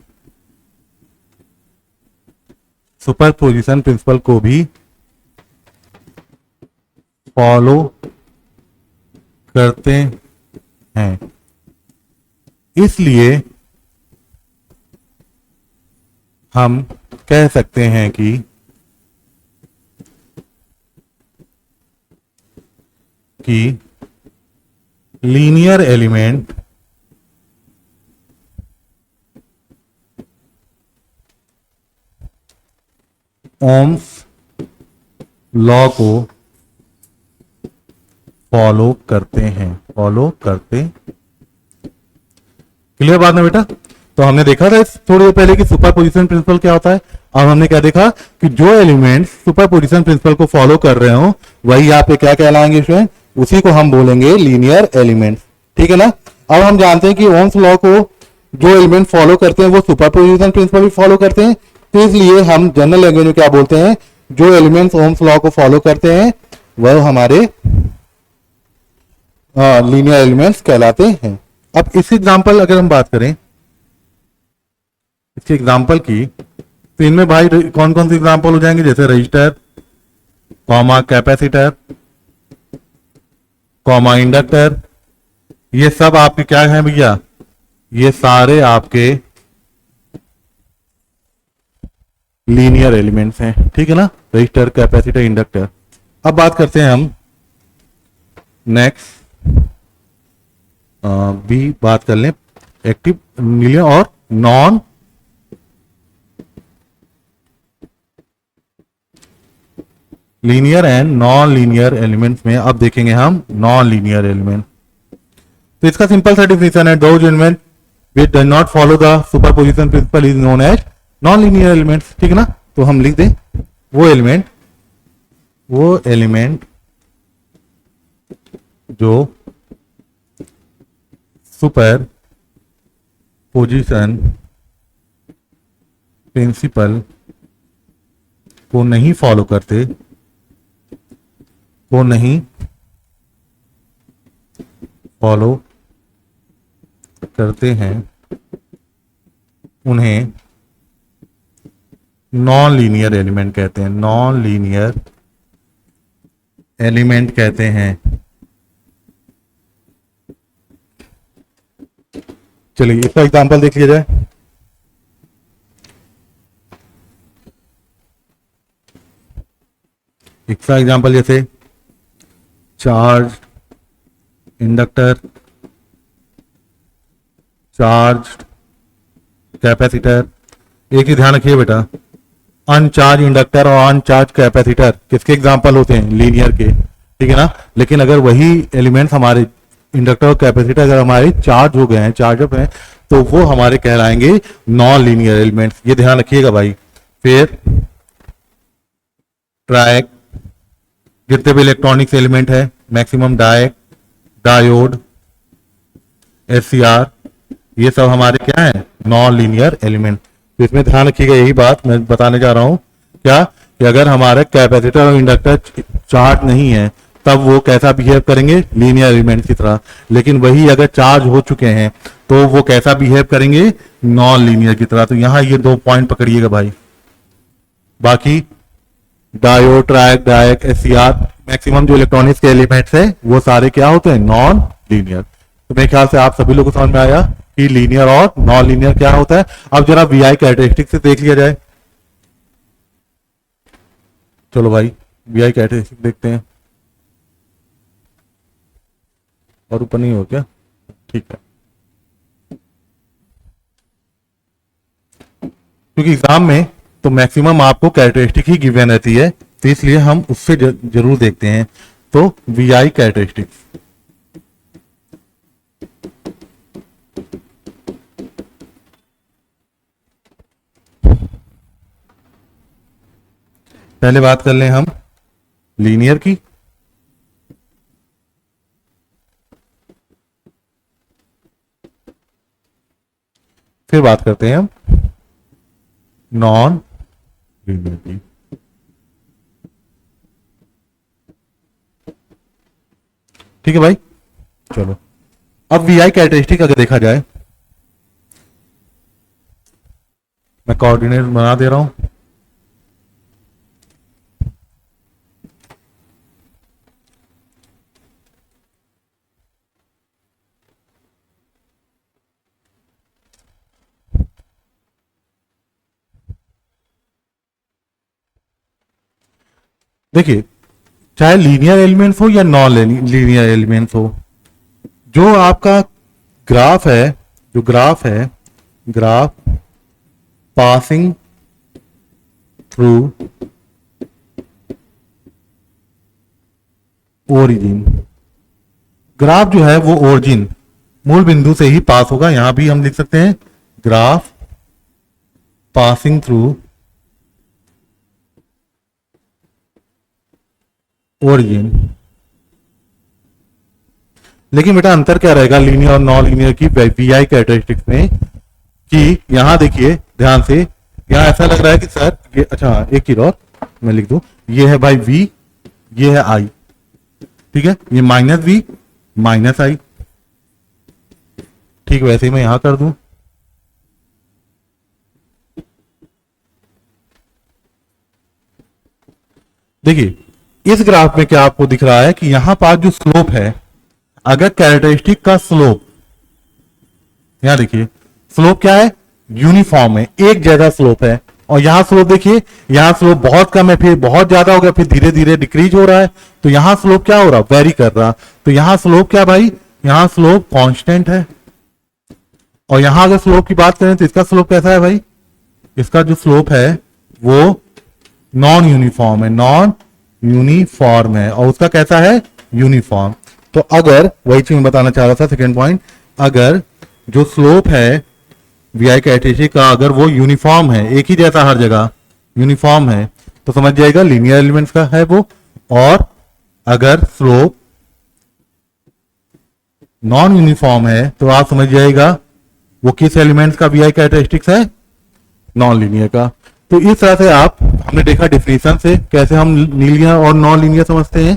सुपरपोजिशन प्रिंसिपल को भी फॉलो करते हैं। इसलिए हम कह सकते हैं कि लीनियर एलिमेंट ओम्स लॉ को फॉलो करते हैं, फॉलो करते। क्लियर बात ना बेटा। तो हमने देखा था थोड़ी देर पहले कि सुपरपोजिशन प्रिंसिपल क्या होता है। अब हमने क्या देखा कि जो एलिमेंट्स सुपरपोजिशन प्रिंसिपल को फॉलो कर रहे हो वही यहाँ पे क्या कहलाएंगे स्टूडेंट, उसी को हम बोलेंगे लीनियर एलिमेंट्स, ठीक है ना। अब हम जानते हैं कि ओम्स लॉ को जो एलिमेंट फॉलो करते हैं वो सुपरपोजिशन प्रिंसिपल भी फॉलो करते हैं। तो इसलिए हम जनरल लैंग्वेज में क्या बोलते हैं, जो एलिमेंट्स ओम्स लॉ को फॉलो करते हैं वह हमारे लीनियर एलिमेंट्स कहलाते हैं। अब इस एग्जांपल अगर हम बात करें इसके एग्जांपल की, तो इनमें भाई कौन कौन से एग्जांपल हो जाएंगे, जैसे register, comma capacitor, comma inductor, ये सब आपके क्या हैं भैया, ये सारे आपके लीनियर एलिमेंट्स हैं, ठीक है ना। Register, capacitor, inductor. अब बात करते हैं हम नेक्स्ट भी बात कर लें एक्टिव लीनियर और non linear and non linear elements में अब देखेंगे हम नॉन लीनियर एलिमेंट। तो इसका सिंपल सा डिफिनेशन है, those element which does not follow the superposition principle is known as non linear elements, ठीक है ना। तो हम लिख दें वो एलिमेंट जो सुपर पोजिशन प्रिंसिपल को नहीं फॉलो करते, को नहीं फॉलो करते हैं, उन्हें नॉन लीनियर एलिमेंट कहते हैं, नॉन लीनियर एलिमेंट कहते हैं। चलिए इसका एग्जांपल देख लिया जाए। इसका एग्जांपल जैसे चार्ज इंडक्टर, चार्ज कैपेसिटर। एक ही ध्यान रखिए बेटा, अनचार्ज इंडक्टर और अनचार्ज कैपेसिटर किसके एग्जांपल होते हैं, लीनियर के, ठीक है ना। लेकिन अगर वही एलिमेंट्स हमारे इंडक्टर और कैपेसिटर अगर हमारे चार्ज हो गए हैं, चार्ज अप हैं, तो वो हमारे कहलाएंगे नॉन लीनियर एलिमेंट्स, ये ध्यान रखिएगा भाई। फिर ट्रायक, जितने भी इलेक्ट्रॉनिक्स एलिमेंट है, मैक्सिमम डायक, डायोड, एससीआर, ये सब हमारे क्या है, नॉन लीनियर एलिमेंट। तो इसमें ध्यान रखिएगा, यही बात मैं बताने जा रहा हूं क्या, कि अगर हमारे कैपेसिटर और इंडक्टर चार्ज नहीं है तब वो कैसा बिहेव करेंगे, लीनियर एलिमेंट की तरह। लेकिन वही अगर चार्ज हो चुके हैं तो वो कैसा बिहेव करेंगे, नॉन लीनियर की तरह। तो यहां ये 2 पॉइंट पकड़िएगा भाई। बाकी डायोड, ट्रायक, डायक, एससीआर, मैक्सिमम जो इलेक्ट्रॉनिक्स के एलिमेंट्स है वो सारे क्या होते हैं, नॉन लीनियर। तो मेरे ख्याल से आप सभी लोगों को समझ में आया कि लीनियर और नॉन लीनियर क्या होता है। अब जरा वीआई कैरेक्टरिस्टिक से देख लिया जाए। चलो भाई वीआई कैरेक्टरिस्टिक देखते हैं। और ऊपर नहीं हो क्या? ठीक है, क्योंकि एग्जाम में तो मैक्सिमम आपको कैरेक्टरिस्टिक ही गिवन रहती है, तो इसलिए हम उससे जरूर देखते हैं। तो वी आई कैरेक्टरिस्टिक्स, पहले बात कर लें हम लीनियर की। फिर बात करते हैं हम नॉन लीनियर की। ठीक है भाई, चलो अब वी आई कैरेक्टरिस्टिक अगर देखा जाए, मैं कोऑर्डिनेट बना दे रहा हूं। देखिए, चाहे लीनियर एलिमेंट्स हो या नॉन लीनियर एलिमेंट्स हो, जो आपका ग्राफ है, जो ग्राफ है, graph passing through origin, graph जो है वो ओरिजिन मूल बिंदु से ही पास होगा। यहां भी हम लिख सकते हैं ग्राफ पासिंग थ्रू ओरिजिन। लेकिन बेटा अंतर क्या रहेगा लीनियर और नॉन लीनियर की वी आई कैरेक्टरिस्टिक्स में, कि यहां देखिए ध्यान से, यहां ऐसा लग रहा है कि सर ये, अच्छा एक चीज और मैं लिख दूं, ये है भाई वी, ये है आई, ठीक है, ये माइनस वी माइनस आई, ठीक वैसे ही मैं यहां कर दूं। देखिए इस ग्राफ में क्या आपको दिख रहा है कि यहां पास जो स्लोप है, अगर कैरेक्टरिस्टिक का स्लोप, यहां देखिए स्लोप क्या है, यूनिफॉर्म है, एक जैसा स्लोप है, और यहां स्लोप देखिए, यहां स्लोप बहुत कम है, फिर बहुत ज्यादा हो गया, फिर धीरे धीरे डिक्रीज हो रहा है, तो यहां स्लोप क्या हो रहा, वेरी कर रहा, तो यहां स्लोप क्या भाई, यहां स्लोप कांस्टेंट है। और यहां अगर स्लोप की बात करें तो इसका स्लोप कैसा है भाई, इसका जो स्लोप है वो नॉन यूनिफॉर्म है, नॉन यूनिफॉर्म है, और उसका कैसा है, यूनिफॉर्म। तो अगर वही चीज मैं बताना चाह रहा था, सेकेंड पॉइंट, अगर जो स्लोप है वी आई कैरेक्टरिस्टिक का, अगर वो यूनिफॉर्म है, एक ही जैसा हर जगह यूनिफॉर्म है, तो समझ जाएगा लीनियर एलिमेंट्स का है वो। और अगर स्लोप नॉन यूनिफॉर्म है तो आप समझ जाएगा वो किस एलिमेंट्स का वी आई कैरेक्टरिस्टिक्स है, नॉन लीनियर का। तो इस तरह से आप, हमने देखा डिफिनेशन से कैसे हम लीनियर और नॉन लीनियर समझते हैं,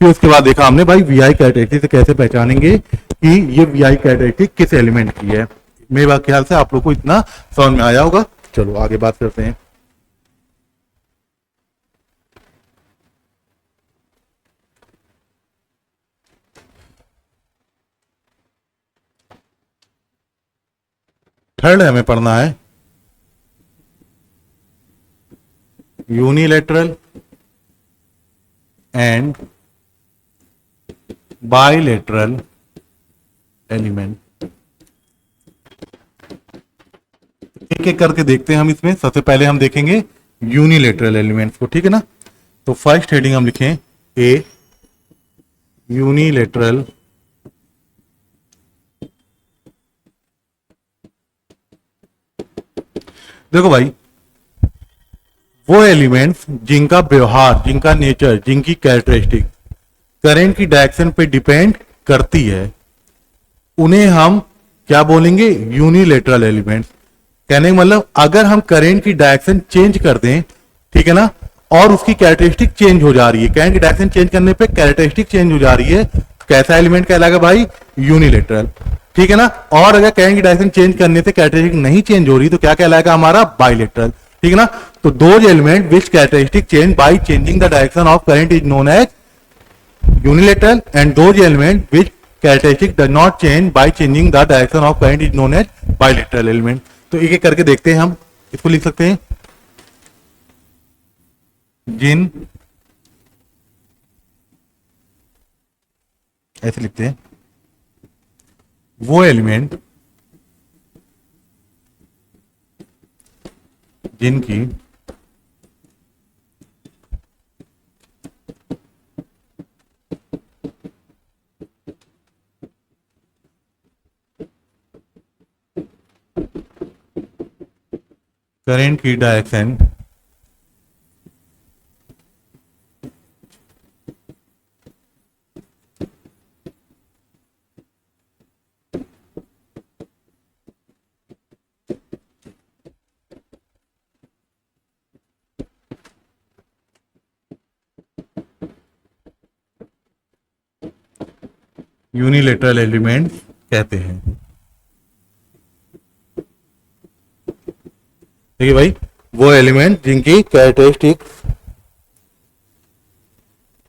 फिर उसके बाद देखा हमने भाई वी आई कैरेक्टरिस्टिक से कैसे पहचानेंगे कि ये वी आई कैरेक्टरिस्टिक किस एलिमेंट की है। मेरे ख्याल से आप लोग को इतना समझ में आया होगा। चलो आगे बात करते हैं। थर्ड हमें पढ़ना है यूनिलेटरल एंड बाइलेटरल एलिमेंट। एक एक करके देखते हैं हम इसमें। सबसे पहले हम देखेंगे यूनिलेटरल एलिमेंट्स को, ठीक है ना। तो फर्स्ट हेडिंग हम लिखें ए यूनिलेटरल देखो भाई, वो एलिमेंट्स जिनका व्यवहार, जिनका नेचर, जिनकी कैरेक्टरिस्टिक करंट की डायरेक्शन पे डिपेंड करती है, उन्हें हम क्या बोलेंगे, यूनिलेटरल एलिमेंट्स। कहने का मतलब अगर हम करंट की डायरेक्शन चेंज कर दें, ठीक है ना, और उसकी कैरेक्टरिस्टिक चेंज हो जा रही है, करंट की डायरेक्शन चेंज करने पे कैरेक्टरिस्टिक चेंज हो जा रही है, तो कैसा एलिमेंट कहलाएगा भाई, यूनिलेटरल, ठीक है ना। और अगर करंट की डायरेक्शन चेंज करने से कैरेक्टरिस्टिक नहीं चेंज हो रही तो क्या कहलाएगा हमारा, बाइलेटरल, ठीक है ना। तो those element which characteristic change by changing the direction of current is known as unilateral, and those element which characteristic does not change by changing the direction of current is known as bilateral element। तो एक एक करके देखते हैं हम। इसको लिख सकते हैं जिन, ऐसे लिखते हैं वो एलिमेंट जिनकी करंट की डायरेक्शन यूनिलेटरल एलिमेंट कहते हैं। ठीक है भाई, वो एलिमेंट जिनकी कैरेक्टरिस्टिक्स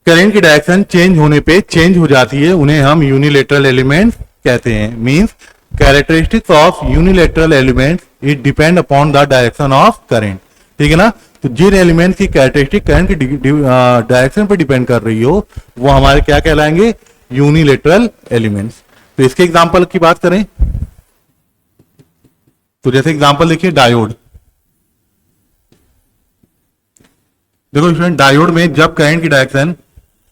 करंट की डायरेक्शन चेंज होने पे चेंज हो जाती है, उन्हें हम यूनिलेटरल एलिमेंट्स कहते हैं। Means characteristics of unilateral elements it depend upon the direction of current. ठीक है ना, तो जिन एलिमेंट की कैरेक्टरिस्टिक करंट की डायरेक्शन पर डिपेंड कर रही हो वो हमारे क्या कहलाएंगे, यूनिलेटरल एलिमेंट्स। तो इसके एग्जांपल की बात करें तो जैसे एग्जांपल देखिए डायोड। देखो स्टूडेंट, डायोड में जब करंट की डायरेक्शन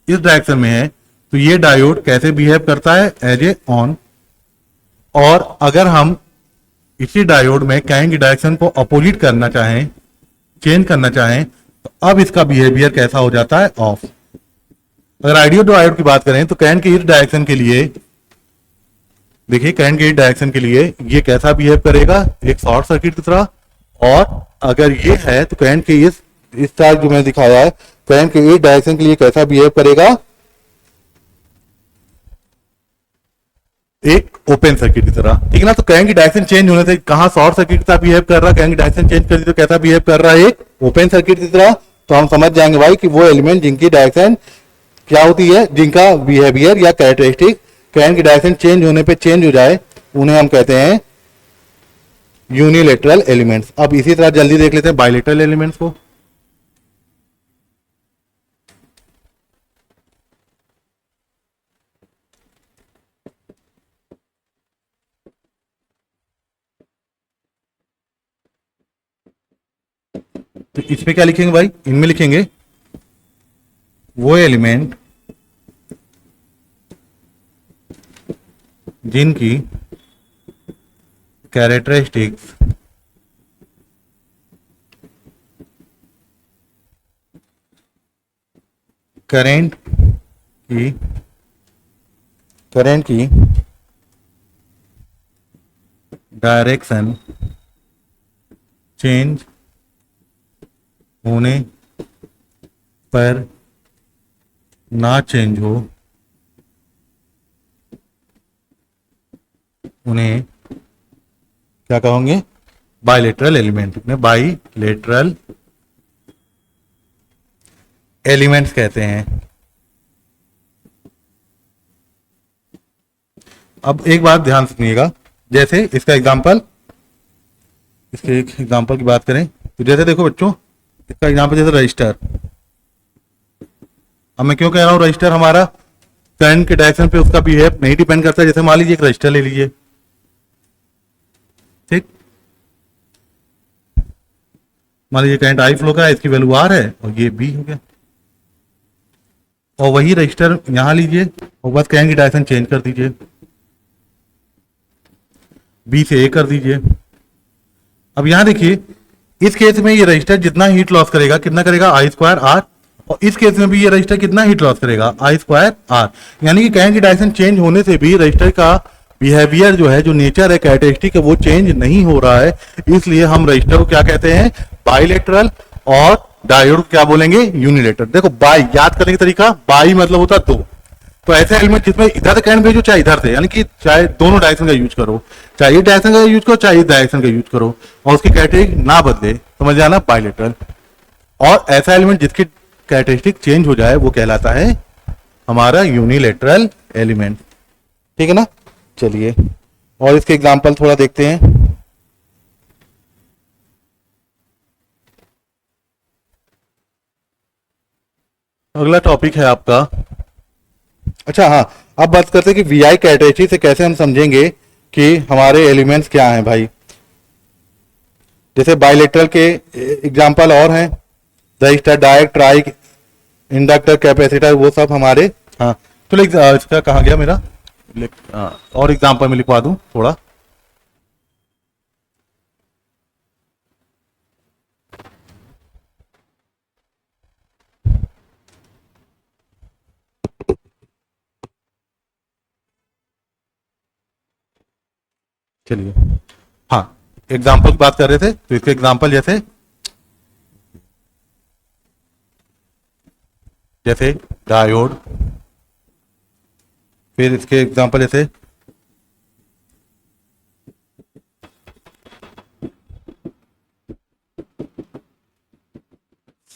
इस डायरेक्शन में है तो ये डायोड कैसे बिहेव करता है, एज ए ऑन। और अगर हम इसी डायोड में करंट की डायरेक्शन को अपोजिट करना चाहें, चेंज करना चाहें, तो अब इसका बिहेवियर कैसा हो जाता है, ऑफ। अगर आइडियल डायोड की बात करें तो करंट की इस डायरेक्शन के लिए देखिए, करंट की इस डायरेक्शन के लिए ये कैसा बिहेव करेगा, एक शॉर्ट सर्किट की तरह। और अगर ये है तो करंट के इस चार्ज जो मैंने दिखाया है, करंट के इस डायरेक्शन के लिए कैसा बिहेव करेगा, एक ओपन सर्किट की तरह। ठीक है ना, तो करंट की डायरेक्शन चेंज होने से कहां शॉर्ट सर्किट की तरह बिहेव कर रहा है, करंट की डायरेक्शन चेंज कर दी तो कैसा बिहेव कर रहा है, एक ओपन सर्किट की तरह। तो हम समझ जाएंगे भाई कि वो एलिमेंट जिनकी डायरेक्शन क्या होती है, जिनका बिहेवियर या कैरेक्टरिस्टिक करंट की डायरेक्शन चेंज होने पे चेंज हो जाए, उन्हें हम कहते हैं यूनिलेटरल एलिमेंट्स। अब इसी तरह जल्दी देख लेते हैं बाइलेटरल एलिमेंट्स को। तो इसमें क्या लिखेंगे भाई, इनमें लिखेंगे वो एलिमेंट जिनकी कैरेक्टरिस्टिक्स करंट की डायरेक्शन चेंज होने पर ना चेंज हो, उन्हें क्या कहोगे, बाइलेटरल एलिमेंट। बाइलेटरल एलिमेंट्स कहते हैं। अब एक बात ध्यान सुनिएगा, जैसे इसका एग्जांपल, इसके एक एग्जांपल की बात करें तो जैसे देखो बच्चों, इसका एग्जांपल जैसे रजिस्टर। अब मैं क्यों कह रहा हूं रजिस्टर हमारा करंट के डायरेक्शन पे उसका बिहेव नहीं डिपेंड करता। जैसे मान लीजिए एक रजिस्टर ले लीजिए, ठीक, मान लीजिए करंट आई फ्लो का है, इसकी वैल्यू आर है और ये बी हो गया। और वही रजिस्टर यहां लीजिए और बस करंट की डायरेक्शन चेंज कर दीजिए, बी से ए कर दीजिए। अब यहां देखिए, इस केस में ये रजिस्टर जितना हीट लॉस करेगा कितना करेगा, आई स्क्वायर आर। और इस केस में भी ये रजिस्टर कितना हीट लॉस करेगा, आई स्क्वायर आर। यानी कि करंट की डायरेक्शन चेंज होने से भी रजिस्टर का बिहेवियर जो है, जो नेचर है, कैरेक्टरिस्टिक है, वो चेंज नहीं हो रहा है। इसलिए हम रजिस्टर को क्या कहते हैं, बाइलेटरल, और डायोड को क्या बोलेंगे, यूनिलेटरल। देखो बाई याद करने का तरीका, बाई मतलब होता है दो। तो ऐसे एलिमेंट जिसमें इधर से करंट भेजो चाहे इधर से, यानी कि चाहे दोनों डायरेक्शन का यूज करो, चाहे इस डायरेक्शन का यूज करो चाहे इस डायरेक्शन का यूज करो, और उसकी कैरेक्टरिस्टिक ना बदले, समझ जाना, बाइलेटरल। और ऐसा एलिमेंट जिसकी कैरेक्टरिस्टिक चेंज हो जाए वो कहलाता है हमारा यूनिलेटरल एलिमेंट। ठीक है ना, चलिए और इसके एग्जांपल थोड़ा देखते हैं। अगला टॉपिक है आपका, अच्छा हाँ, अब बात करते हैं कि वी आई कैरेक्टरिस्टिक से कैसे हम समझेंगे कि हमारे एलिमेंट्स क्या हैं भाई। जैसे बाइलेटरल के एग्जांपल और हैं, register, diode, try, inductor, capacitor, वो सब हमारे। हाँ चलो इसका कहाँ गया मेरा, और एग्जांपल में लिखवा दूं थोड़ा। चलिए, हाँ एग्जाम्पल की बात कर रहे थे, तो इसके एग्जाम्पल जैसे जैसे डायोड, फिर इसके एग्जाम्पल जैसे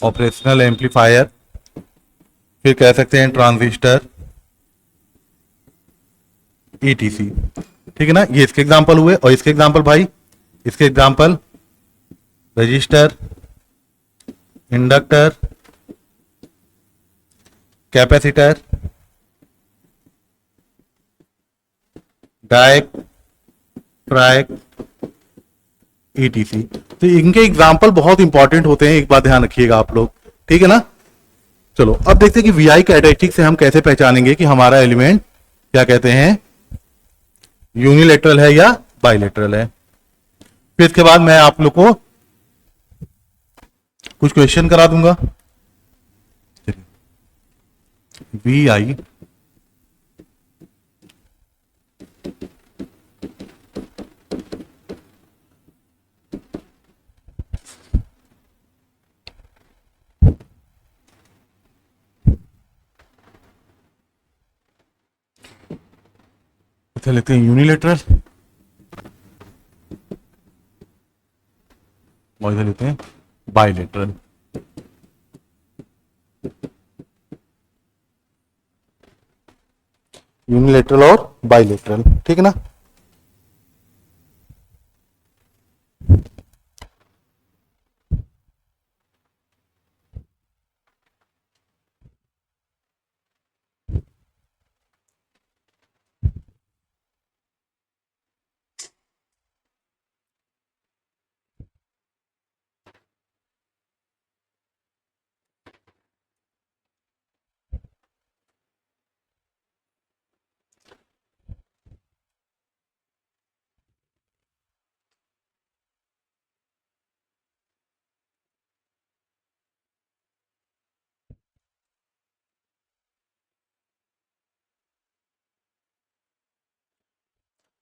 ऑपरेशनल एम्पलीफायर, फिर कह सकते हैं ट्रांजिस्टर, ईटीसी। ठीक है ना, ये इसके एग्जाम्पल हुए। और इसके एग्जाम्पल भाई, इसके example register, inductor, capacitor, डायक, ट्रायक, etc. तो इनके एग्जाम्पल बहुत इंपॉर्टेंट होते हैं, एक बात ध्यान रखिएगा आप लोग। ठीक है ना, चलो अब देखते हैं कि वीआई कैरेक्टरिस्टिक से हम कैसे पहचानेंगे कि हमारा एलिमेंट क्या कहते हैं, यूनिलेटरल है या बाइलेटरल है। फिर इसके बाद मैं आप लोग को कुछ क्वेश्चन करा दूंगा। वी आई इधर लेते हैं यूनिलेटरल, और इधर लेते हैं बाइलेटरल। यूनिलेटरल और बाइलेटरल, ठीक है ना।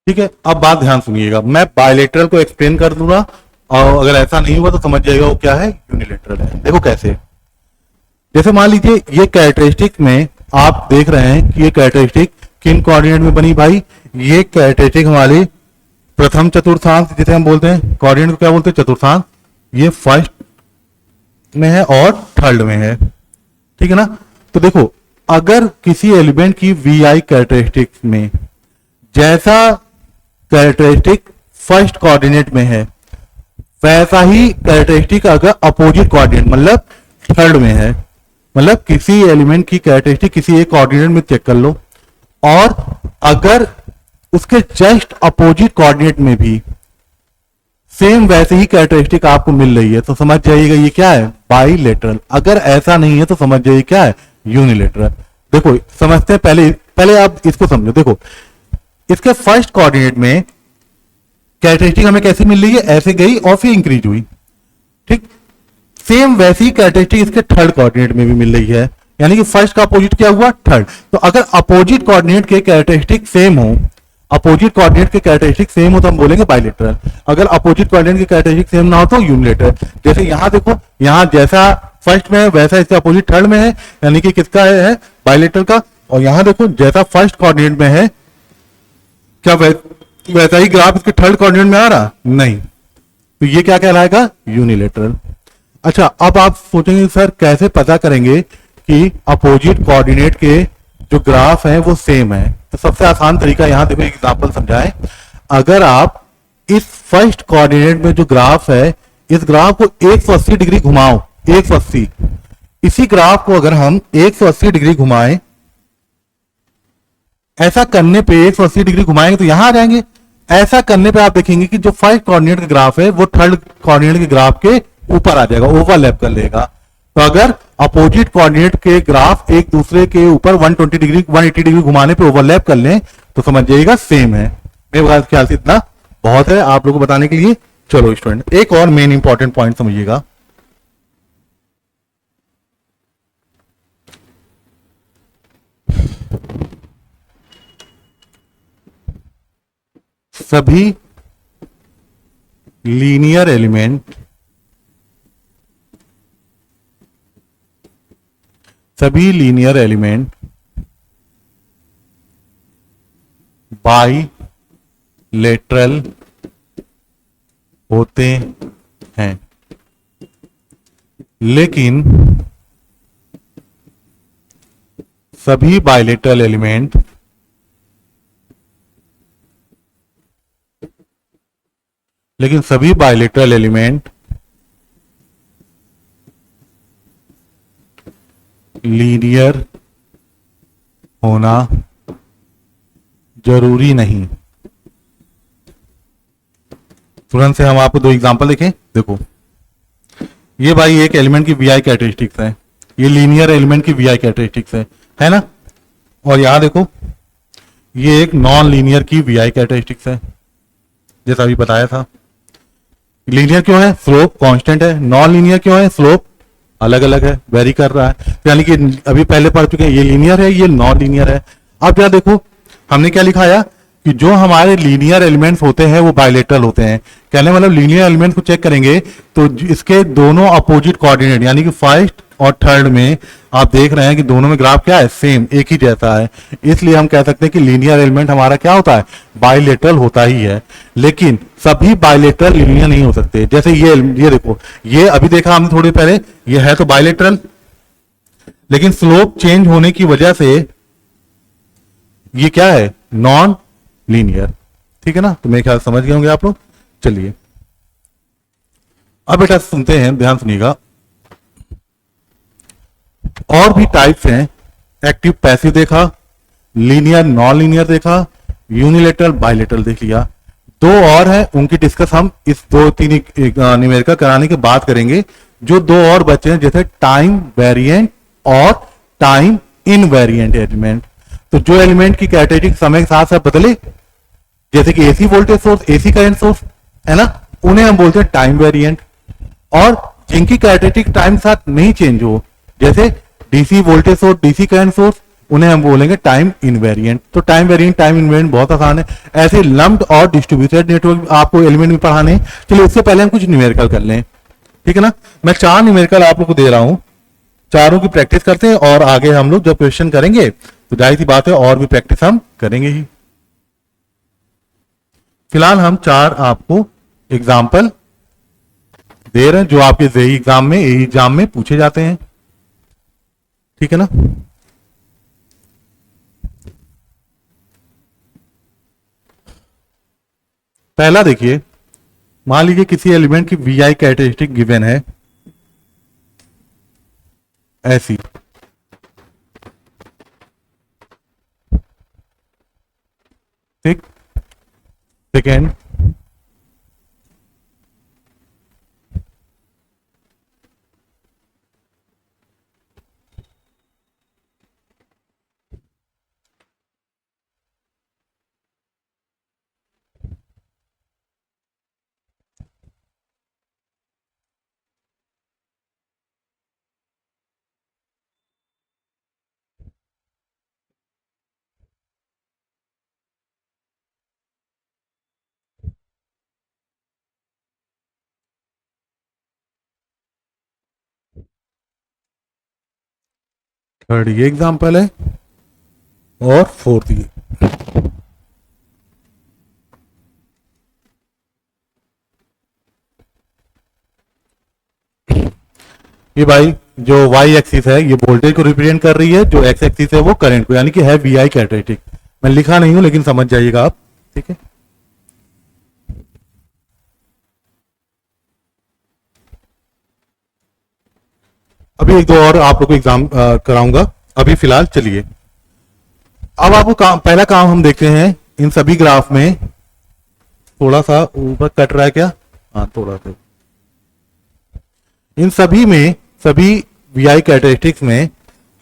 ठीक है, अब बात ध्यान सुनिएगा, मैं बायलेटरल को एक्सप्लेन कर दूंगा, और अगर ऐसा नहीं हुआ तो समझ जाएगा वो क्या है, यूनिलेटरल है। देखो कैसे, जैसे मान लीजिए ये कैरेक्टरिस्टिक में आप देख रहे हैं कि ये कैरेक्टरिस्टिक किन कोऑर्डिनेट में बनी भाई, ये कैरेक्टरिस्टिक हमारी प्रथम चतुर्थांश जिसे हम बोलते हैं, कोऑर्डिनेट को क्या बोलते हैं, चतुर्थांश, ये फर्स्ट में है और थर्ड में है। ठीक है ना, तो देखो अगर किसी एलिमेंट की वी आई कैरेक्टरिस्टिक में जैसा कैरेक्टरिस्टिक फर्स्ट कोऑर्डिनेट में है, वैसा ही कैरेक्टरिस्टिक अगर अपोजिट कोऑर्डिनेट मतलब थर्ड में है, मतलब किसी एलिमेंट की कैरेक्टरिस्टिक किसी एक कोऑर्डिनेट में चेक कर लो, और अगर उसके जस्ट अपोजिट कोऑर्डिनेट में भी सेम वैसे ही कैरेक्टरिस्टिक आपको मिल रही है, तो समझ जाइएगा ये क्या है, बाइलेटरल। अगर ऐसा नहीं है तो समझ जाइए क्या है, यूनिलेटरल। देखो समझते हैं, पहले आप इसको समझो। देखो इसके फर्स्ट कोऑर्डिनेट में कैरेक्टरिस्टिक हमें कैसी मिल रही है, ऐसे गई और फिर इंक्रीज हुई, ठीक। सेम वैसी कैरेक्टरिस्टिक इसके थर्ड कोऑर्डिनेट में भी मिल रही है, यानी कि फर्स्ट का अपोजिट क्या हुआ, थर्ड। तो अगर अपोजिट कोऑर्डिनेट के कैरेक्टरिस्टिक सेम हो, अपोजिट कोऑर्डिनेट के कैरेक्टरिस्टिक सेम हो तो हम बोलेंगे बाइलेटरल। अगर अपोजिट कोऑर्डिनेट के कैरेक्टरिस्टिक सेम ना हो तो यूनिलेटरल। जैसे यहां देखो, यहां जैसा फर्स्ट में है वैसा इसका अपोजिट थर्ड में है, यानी कि किसका है बाइलेटरल का। और यहां देखो जैसा फर्स्ट कोऑर्डिनेट में है, क्या वैसा ही ग्राफ इसके थर्ड कोऑर्डिनेट में आ रहा, नहीं, तो ये क्या कहलाएगा, यूनिलेटरल। अच्छा, अब आप सोचेंगे सर कैसे पता करेंगे कि अपोजिट कोऑर्डिनेट के जो ग्राफ है वो सेम है। तो सबसे आसान तरीका, यहां देखो एग्जांपल समझाएं। अगर आप इस फर्स्ट कोऑर्डिनेट में जो ग्राफ है, इस ग्राफ को 180 डिग्री घुमाओ, 180, इसी ग्राफ को अगर हम 180 डिग्री घुमाएं, ऐसा करने पे 180 डिग्री घुमाएंगे तो यहां आ जाएंगे। ऐसा करने पे आप देखेंगे कि जो फर्स्ट कोऑर्डिनेट का ग्राफ है वो थर्ड कोऑर्डिनेट के ग्राफ के ऊपर आ जाएगा, ओवरलैप कर लेगा। तो अगर अपोजिट कोऑर्डिनेट के ग्राफ एक दूसरे के ऊपर 120 डिग्री 180 डिग्री घुमाने पे ओवरलैप कर लें तो समझ जाइएगा सेम है। मेरे ख्याल से इतना बहुत है आप लोगों को बताने के लिए। चलो स्टूडेंट, एक और मेन इंपॉर्टेंट पॉइंट समझिएगा। सभी लीनियर एलिमेंट बाई लेटरल होते हैं, लेकिन सभी बाइलेटरल एलिमेंट लीनियर होना जरूरी नहीं। तुरंत से हम आपको दो एग्जांपल देखें। देखो, ये भाई एक एलिमेंट की वीआई कैरेक्टरिस्टिक्स है, ये लीनियर एलिमेंट की वीआई कैरेक्टरिस्टिक्स है ना। और यहां देखो, ये एक नॉन लीनियर की वीआई कैरेक्टरिस्टिक्स है, जैसा अभी बताया था। लीनियर क्यों है? स्लोप कांस्टेंट है। नॉन लीनियर क्यों है? स्लोप अलग अलग है, वेरी कर रहा है। तो यानी कि अभी पहले पढ़ चुके हैं, ये लीनियर है, ये नॉन लीनियर है। अब क्या देखो, हमने क्या लिखाया कि जो हमारे लीनियर एलिमेंट्स होते हैं वो बाइलेटरल होते हैं। कहने मतलब लीनियर एलिमेंट को चेक करेंगे तो इसके दोनों अपोजिट कोऑर्डिनेट यानी कि फर्स्ट और थर्ड में आप देख रहे हैं कि दोनों में ग्राफ क्या है? सेम, एक ही जैसा है। इसलिए हम कह सकते हैं कि लीनियर एलिमेंट हमारा क्या होता है? बाइलेटरल होता ही है। लेकिन सभी बाइलेटरल लीनियर नहीं हो सकते। जैसे ये देखो, ये अभी देखा हमने थोड़ी पहले, ये है तो बाइलेटरल, लेकिन स्लोप चेंज होने की वजह से ये क्या है? Non linear. ठीक है ना। तो मेरे ख्याल समझ गए होंगे आप लोग। चलिए अब बेटा सुनते हैं, ध्यान सुनिएगा। और भी टाइप्स हैं, एक्टिव पैसिव देखा, लीनियर नॉन लीनियर देखा, यूनिलेटरल बाइलेटरल देख लिया। दो और है, उनकी डिस्कस हम इस 2-3 न्यूमेरिकल कराने के बाद करेंगे। जो दो और बचे हैं, जैसे टाइम वेरिएंट और टाइम इनवेरिएंट एलिमेंट। तो जो एलिमेंट की कैरेक्टरिस्टिक समय के साथ साथ बदले, जैसे कि AC voltage source, AC current source, है ना, उन्हें हम बोलते हैं टाइम वेरिएंट। और जिनकी कैरेक्टरिस्टिक टाइम के साथ नहीं चेंज हो, जैसे DC voltage source, DC current source, उन्हें हम बोलेंगे टाइम इनवेरिएंट। तो टाइम वेरिएंट, टाइम इनवेरिएंट बहुत आसान है। ऐसे लम्प्ड और डिस्ट्रीब्यूटेड नेटवर्क आपको एलिमेंट में पढ़ाने। चलिए उससे पहले हम कुछ न्यूमेरिकल कर लें, ठीक है ना। मैं 4 न्यूमेरिकल आप लोग को दे रहा हूं, चारों की प्रैक्टिस करते हैं और आगे हम लोग जब क्वेश्चन करेंगे तो जाहिर सी बात है और भी प्रैक्टिस हम करेंगे ही। फिलहाल हम 4 आपको एग्जाम्पल दे रहे हैं जो आपके जेई एग्जाम में, एई एग्जाम में पूछे जाते हैं, ठीक है ना। पहला देखिए, मान लीजिए किसी एलिमेंट की वी आई कैरेक्टरिस्टिक गिवन है ऐसी, ठीक। सेकेंड, थर्ड ये एग्जाम्पल है और फोर्थ ये। ये भाई जो y एक्सिस है ये वोल्टेज को रिप्रेजेंट कर रही है, जो x एक्सिस है वो करंट को, यानी कि है वी आई कैरेक्टरिस्टिक। मैं लिखा नहीं हूं लेकिन समझ जाइएगा आप, ठीक है। अभी एक दो और आप लोग को एग्जाम कराऊंगा। अभी फिलहाल चलिए, अब आपको पहला काम हम देखते हैं इन सभी ग्राफ में थोड़ा सा ऊपर कट रहा है क्या? हाँ थोड़ा सा। इन सभी में, सभी वीआई कैरेक्टरिस्टिक्स में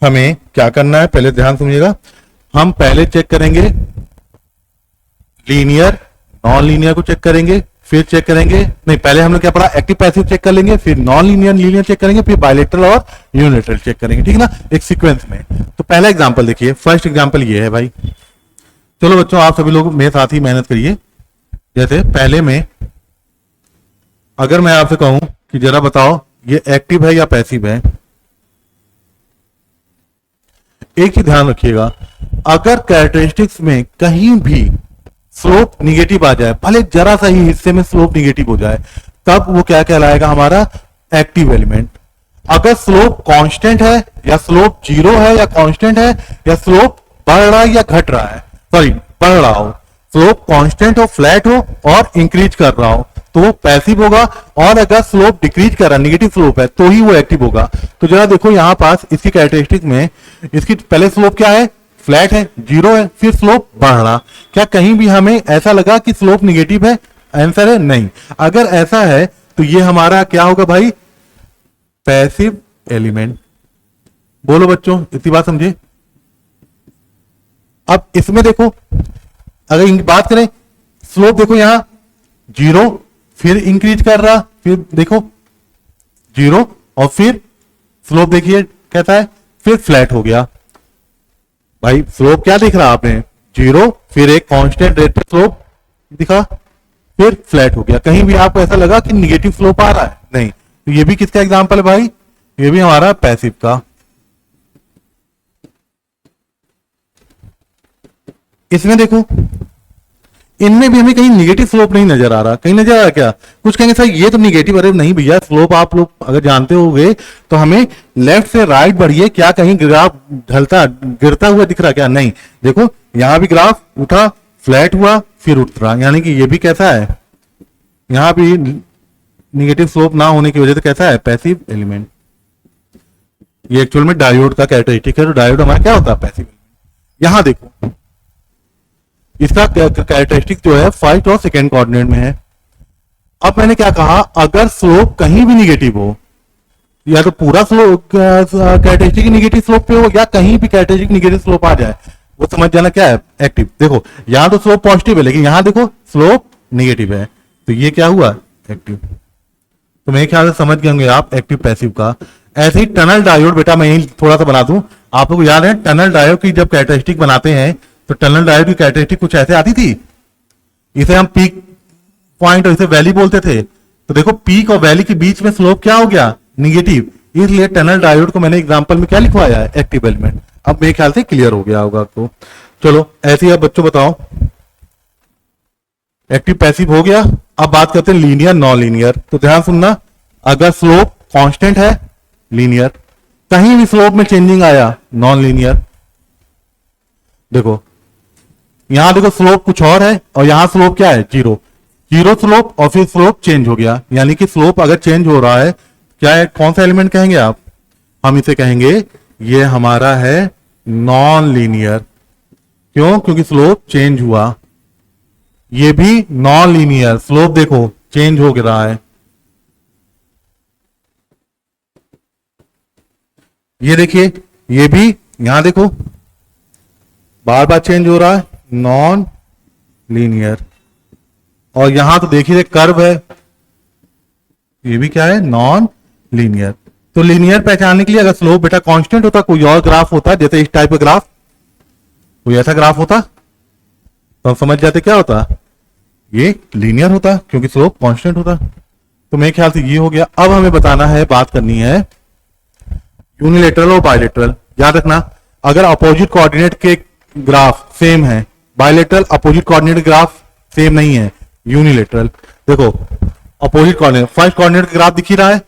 हमें क्या करना है, पहले ध्यान सुनिएगा। हम पहले चेक करेंगे लीनियर, नॉन लीनियर को चेक करेंगे, फिर चेक करेंगे, नहीं पहले हम लोग क्या पढ़ा, एक्टिव पैसिव चेक कर लेंगे, फिर नॉन लीनियर लीनियर चेक करेंगे, फिर बायलेटरल और यूनिलेटरल चेक करेंगे, ठीक है ना, एक सीक्वेंस में। तो पहला एग्जांपल देखिए, फर्स्ट एग्जांपल ये है भाई। चलो बच्चों आप सभी लोग मेरे साथ ही मेहनत करिए। जैसे पहले में अगर मैं आपसे कहूं कि जरा बताओ ये एक्टिव है या पैसिव है, एक चीज ध्यान रखिएगा, अगर कैरेक्टरिस्टिक्स में कहीं भी स्लोप निगेटिव आ जाए, भले जरा सा ही हिस्से में स्लोप निगेटिव हो जाए, तब वो क्या कहलाएगा, हमारा एक्टिव एलिमेंट। अगर स्लोप कांस्टेंट है या स्लोप जीरो है या कांस्टेंट है या स्लोप बढ़ रहा है या घट रहा है, सॉरी बढ़ रहा हो, स्लोप कांस्टेंट हो, फ्लैट हो और इंक्रीज कर रहा हो, तो वो पैसिव होगा। और अगर स्लोप डिक्रीज कर रहा है, निगेटिव स्लोप है, तो ही वो एक्टिव होगा। तो जरा देखो यहां पास इसकी कैरेक्टरिस्टिक में, इसकी पहले स्लोप क्या है, फ्लैट है, जीरो है, फिर स्लोप बढ़ रहा। क्या कहीं भी हमें ऐसा लगा कि स्लोप निगेटिव है? आंसर है नहीं। अगर ऐसा है तो ये हमारा क्या होगा भाई, पैसिव एलिमेंट। बोलो बच्चों इतनी बात समझे। अब इसमें देखो, अगर बात करें स्लोप, देखो यहां जीरो, फिर इंक्रीज कर रहा, फिर देखो जीरो, और फिर स्लोप देखिए कैसा है, फिर फ्लैट हो गया। भाई स्लोप क्या दिख रहा आपने, जीरो, फिर एक कांस्टेंट रेट पे स्लोप दिखा, फिर फ्लैट हो गया। कहीं भी आपको ऐसा लगा कि निगेटिव स्लोप आ रहा है? नहीं। तो ये भी किसका एग्जांपल है भाई, ये भी हमारा पैसिव का। इसमें देखो, इनमें भी हमें कहीं निगेटिव स्लोप नहीं नजर आ रहा। कहीं नजर आ रहा क्या? कुछ कहेंगे सर ये तो निगेटिव, अरे नहीं भैया, स्लोप आप लोग अगर जानते होंगे तो हमें लेफ्ट से राइट बढ़िए, क्या कहीं ग्राफ ढलता गिरता हुआ दिख रहा क्या? नहीं। देखो यहां भी ग्राफ उठा, फ्लैट हुआ, फिर उठ रहा, यानी कि ये भी कैसा है, यहां भी निगेटिव स्लोप ना होने की वजह से कैसा है, पैसिव एलिमेंट। ये एक्चुअल में डायोड का कैरेक्टरिस्टिक है। तो डायोड हमारा क्या होता है, पैसिव। यहां देखो इसका कैरेक्टरिस्टिक जो है फर्स्ट और सेकेंड कोऑर्डिनेट में है। अब मैंने क्या कहा, अगर स्लोप कहीं भी निगेटिव हो, या तो पूरा स्लोप कैरेक्टरिस्टिक निगेटिव स्लोप पे हो, या कहीं भी कैरेक्टरिस्टिक निगेटिव स्लोप आ जाए, वो समझ जाना क्या है, एक्टिव। देखो यहां तो स्लोप पॉजिटिव है, लेकिन यहां देखो स्लोप निगेटिव है, तो ये क्या हुआ, एक्टिव। तो मेरे ख्याल से समझ गए होंगे आप एक्टिव पैसिव का। ऐसे ही टनल डायोड, बेटा मैं यही थोड़ा सा बना दूं, आप लोग याद है टनल डायोड की जब कैरेक्टरिस्टिक बनाते हैं तो टनल डायोड की कैरेक्टरिस्टिक कुछ ऐसे आती थी। इसे हम पीक पॉइंट और इसे वैली बोलते थे। तो देखो पीक और वैली के बीच में स्लोप क्या हो गया, निगेटिव। इसलिए टनल डायोड को मैंने एग्जांपल में क्या लिखवाया है, एक्टिव एलिमेंट। अब मेरे ख्याल से क्लियर हो गया होगा आपको। चलो ऐसे ही अब बच्चों बताओ, एक्टिव पैसिव हो गया। अब बात करते हैं लीनियर नॉन लीनियर। तो ध्यान सुनना, अगर स्लोप कांस्टेंट है लीनियर, कहीं भी स्लोप में चेंजिंग आया नॉन लीनियर। देखो यहां देखो स्लोप कुछ और है और यहां स्लोप क्या है, जीरो। जीरो स्लोप और फिर स्लोप चेंज हो गया, यानी कि स्लोप अगर चेंज हो रहा है, क्या है, कौन सा एलिमेंट कहेंगे आप, हम इसे कहेंगे ये हमारा है नॉन लीनियर। क्यों, क्योंकि स्लोप चेंज हुआ। ये भी नॉन लीनियर, स्लोप देखो चेंज हो रहा है। ये देखिए ये भी यहां देखो बार बार चेंज हो रहा है, नॉन लीनियर। और यहां तो देखिए कर्व है, ये भी क्या है, नॉन लीनियर। तो लीनियर पहचानने के लिए अगर स्लोप बेटा कांस्टेंट होता, कोई और ग्राफ होता, जैसे इस टाइप का ग्राफ, कोई ऐसा ग्राफ होता, तो हम समझ जाते क्या होता, ये लीनियर होता, क्योंकि स्लोप कांस्टेंट होता। तो मेरे ख्याल से ये हो गया। अब हमें बताना है, बात करनी है यूनिलेटरल और बायलेटरल। याद रखना, अगर अपोजिट कोऑर्डिनेट के ग्राफ सेम है, bilateral opposite coordinate graph same नहीं है, यूनिलेटरल। देखो अपोजिट कोऑर्डिनेट, फर्स्ट कोऑर्डिनेट का ग्राफ दिख ही रहा है,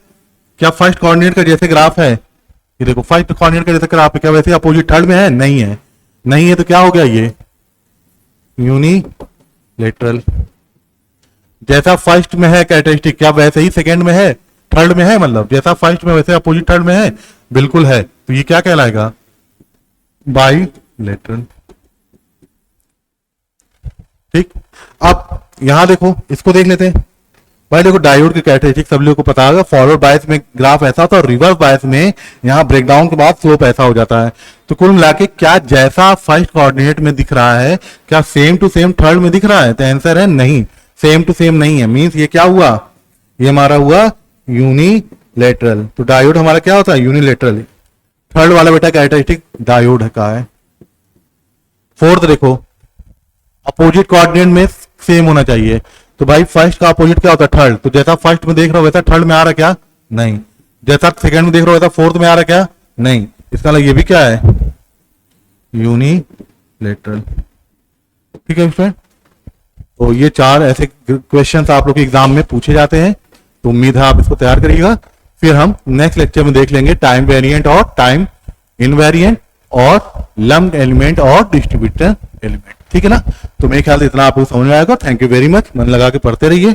क्या फर्स्ट कोऑर्डिनेट का जैसे ग्राफ है, ये देखो फर्स्ट कोऑर्डिनेट का जैसे ग्राफ है, क्या वैसे अपोजिट थर्ड में है, नहीं है। नहीं है तो क्या हो गया, ये यूनिलेटरल। जैसा फर्स्ट में है कैरेक्टरिस्टिक, क्या वैसे ही सेकंड में है, थर्ड में है, मतलब जैसा फर्स्ट में वैसे अपोजिट थर्ड में है, बिल्कुल है। तो ये क्या कहलाएगा, बाईलेटरल। ठीक। अब यहां देखो, इसको देख लेते हैं। भाई देखो, डायोड की कैरेक्टरिस्टिक सब लोगों को पता होगा, फॉरवर्ड बायस में ग्राफ ऐसा होता है और रिवर्स बायस में यहाँ ब्रेकडाउन के बाद स्लोप ऐसा हो जाता है। तो कुल मिला के क्या जैसा फर्स्ट कोऑर्डिनेट में दिख रहा है, क्या सेम टू सेम थर्ड में दिख रहा है? तो आंसर है नहीं, सेम टू सेम नहीं है। मीन्स ये क्या हुआ, ये हमारा हुआ यूनिलेटरल। तो डायोड हमारा क्या होता है, यूनिलेटरल। थर्ड वाला बेटा कैरेक्टरिस्टिक डायोड का है। फोर्थ देखो, अपोजिट कोऑर्डिनेट में सेम होना चाहिए। तो भाई फर्स्ट का अपोजिट क्या होता है, थर्ड। तो जैसा फर्स्ट में देख रहा हो वैसा थर्ड में आ रहा क्या? नहीं। जैसा सेकंड में देख रहा हो वैसा फोर्थ में आ रहा क्या? नहीं। इसका मतलब ये भी क्या है, यूनिलेटरल। ठीक है स्टूडेंट, तो ये 4 ऐसे क्वेश्चंस आप लोग के एग्जाम में पूछे जाते हैं। तो उम्मीद है आप इसको तैयार करिएगा। फिर हम नेक्स्ट लेक्चर में देख लेंगे टाइम वेरिएंट और टाइम इनवेरिएंट और लम्प्ड एलिमेंट और डिस्ट्रीब्यूटर एलिमेंट। ठीक है ना? तो मेरे ख्याल से इतना आपको समझ में आएगा। थैंक यू वेरी मच, मन लगा के पढ़ते रहिए।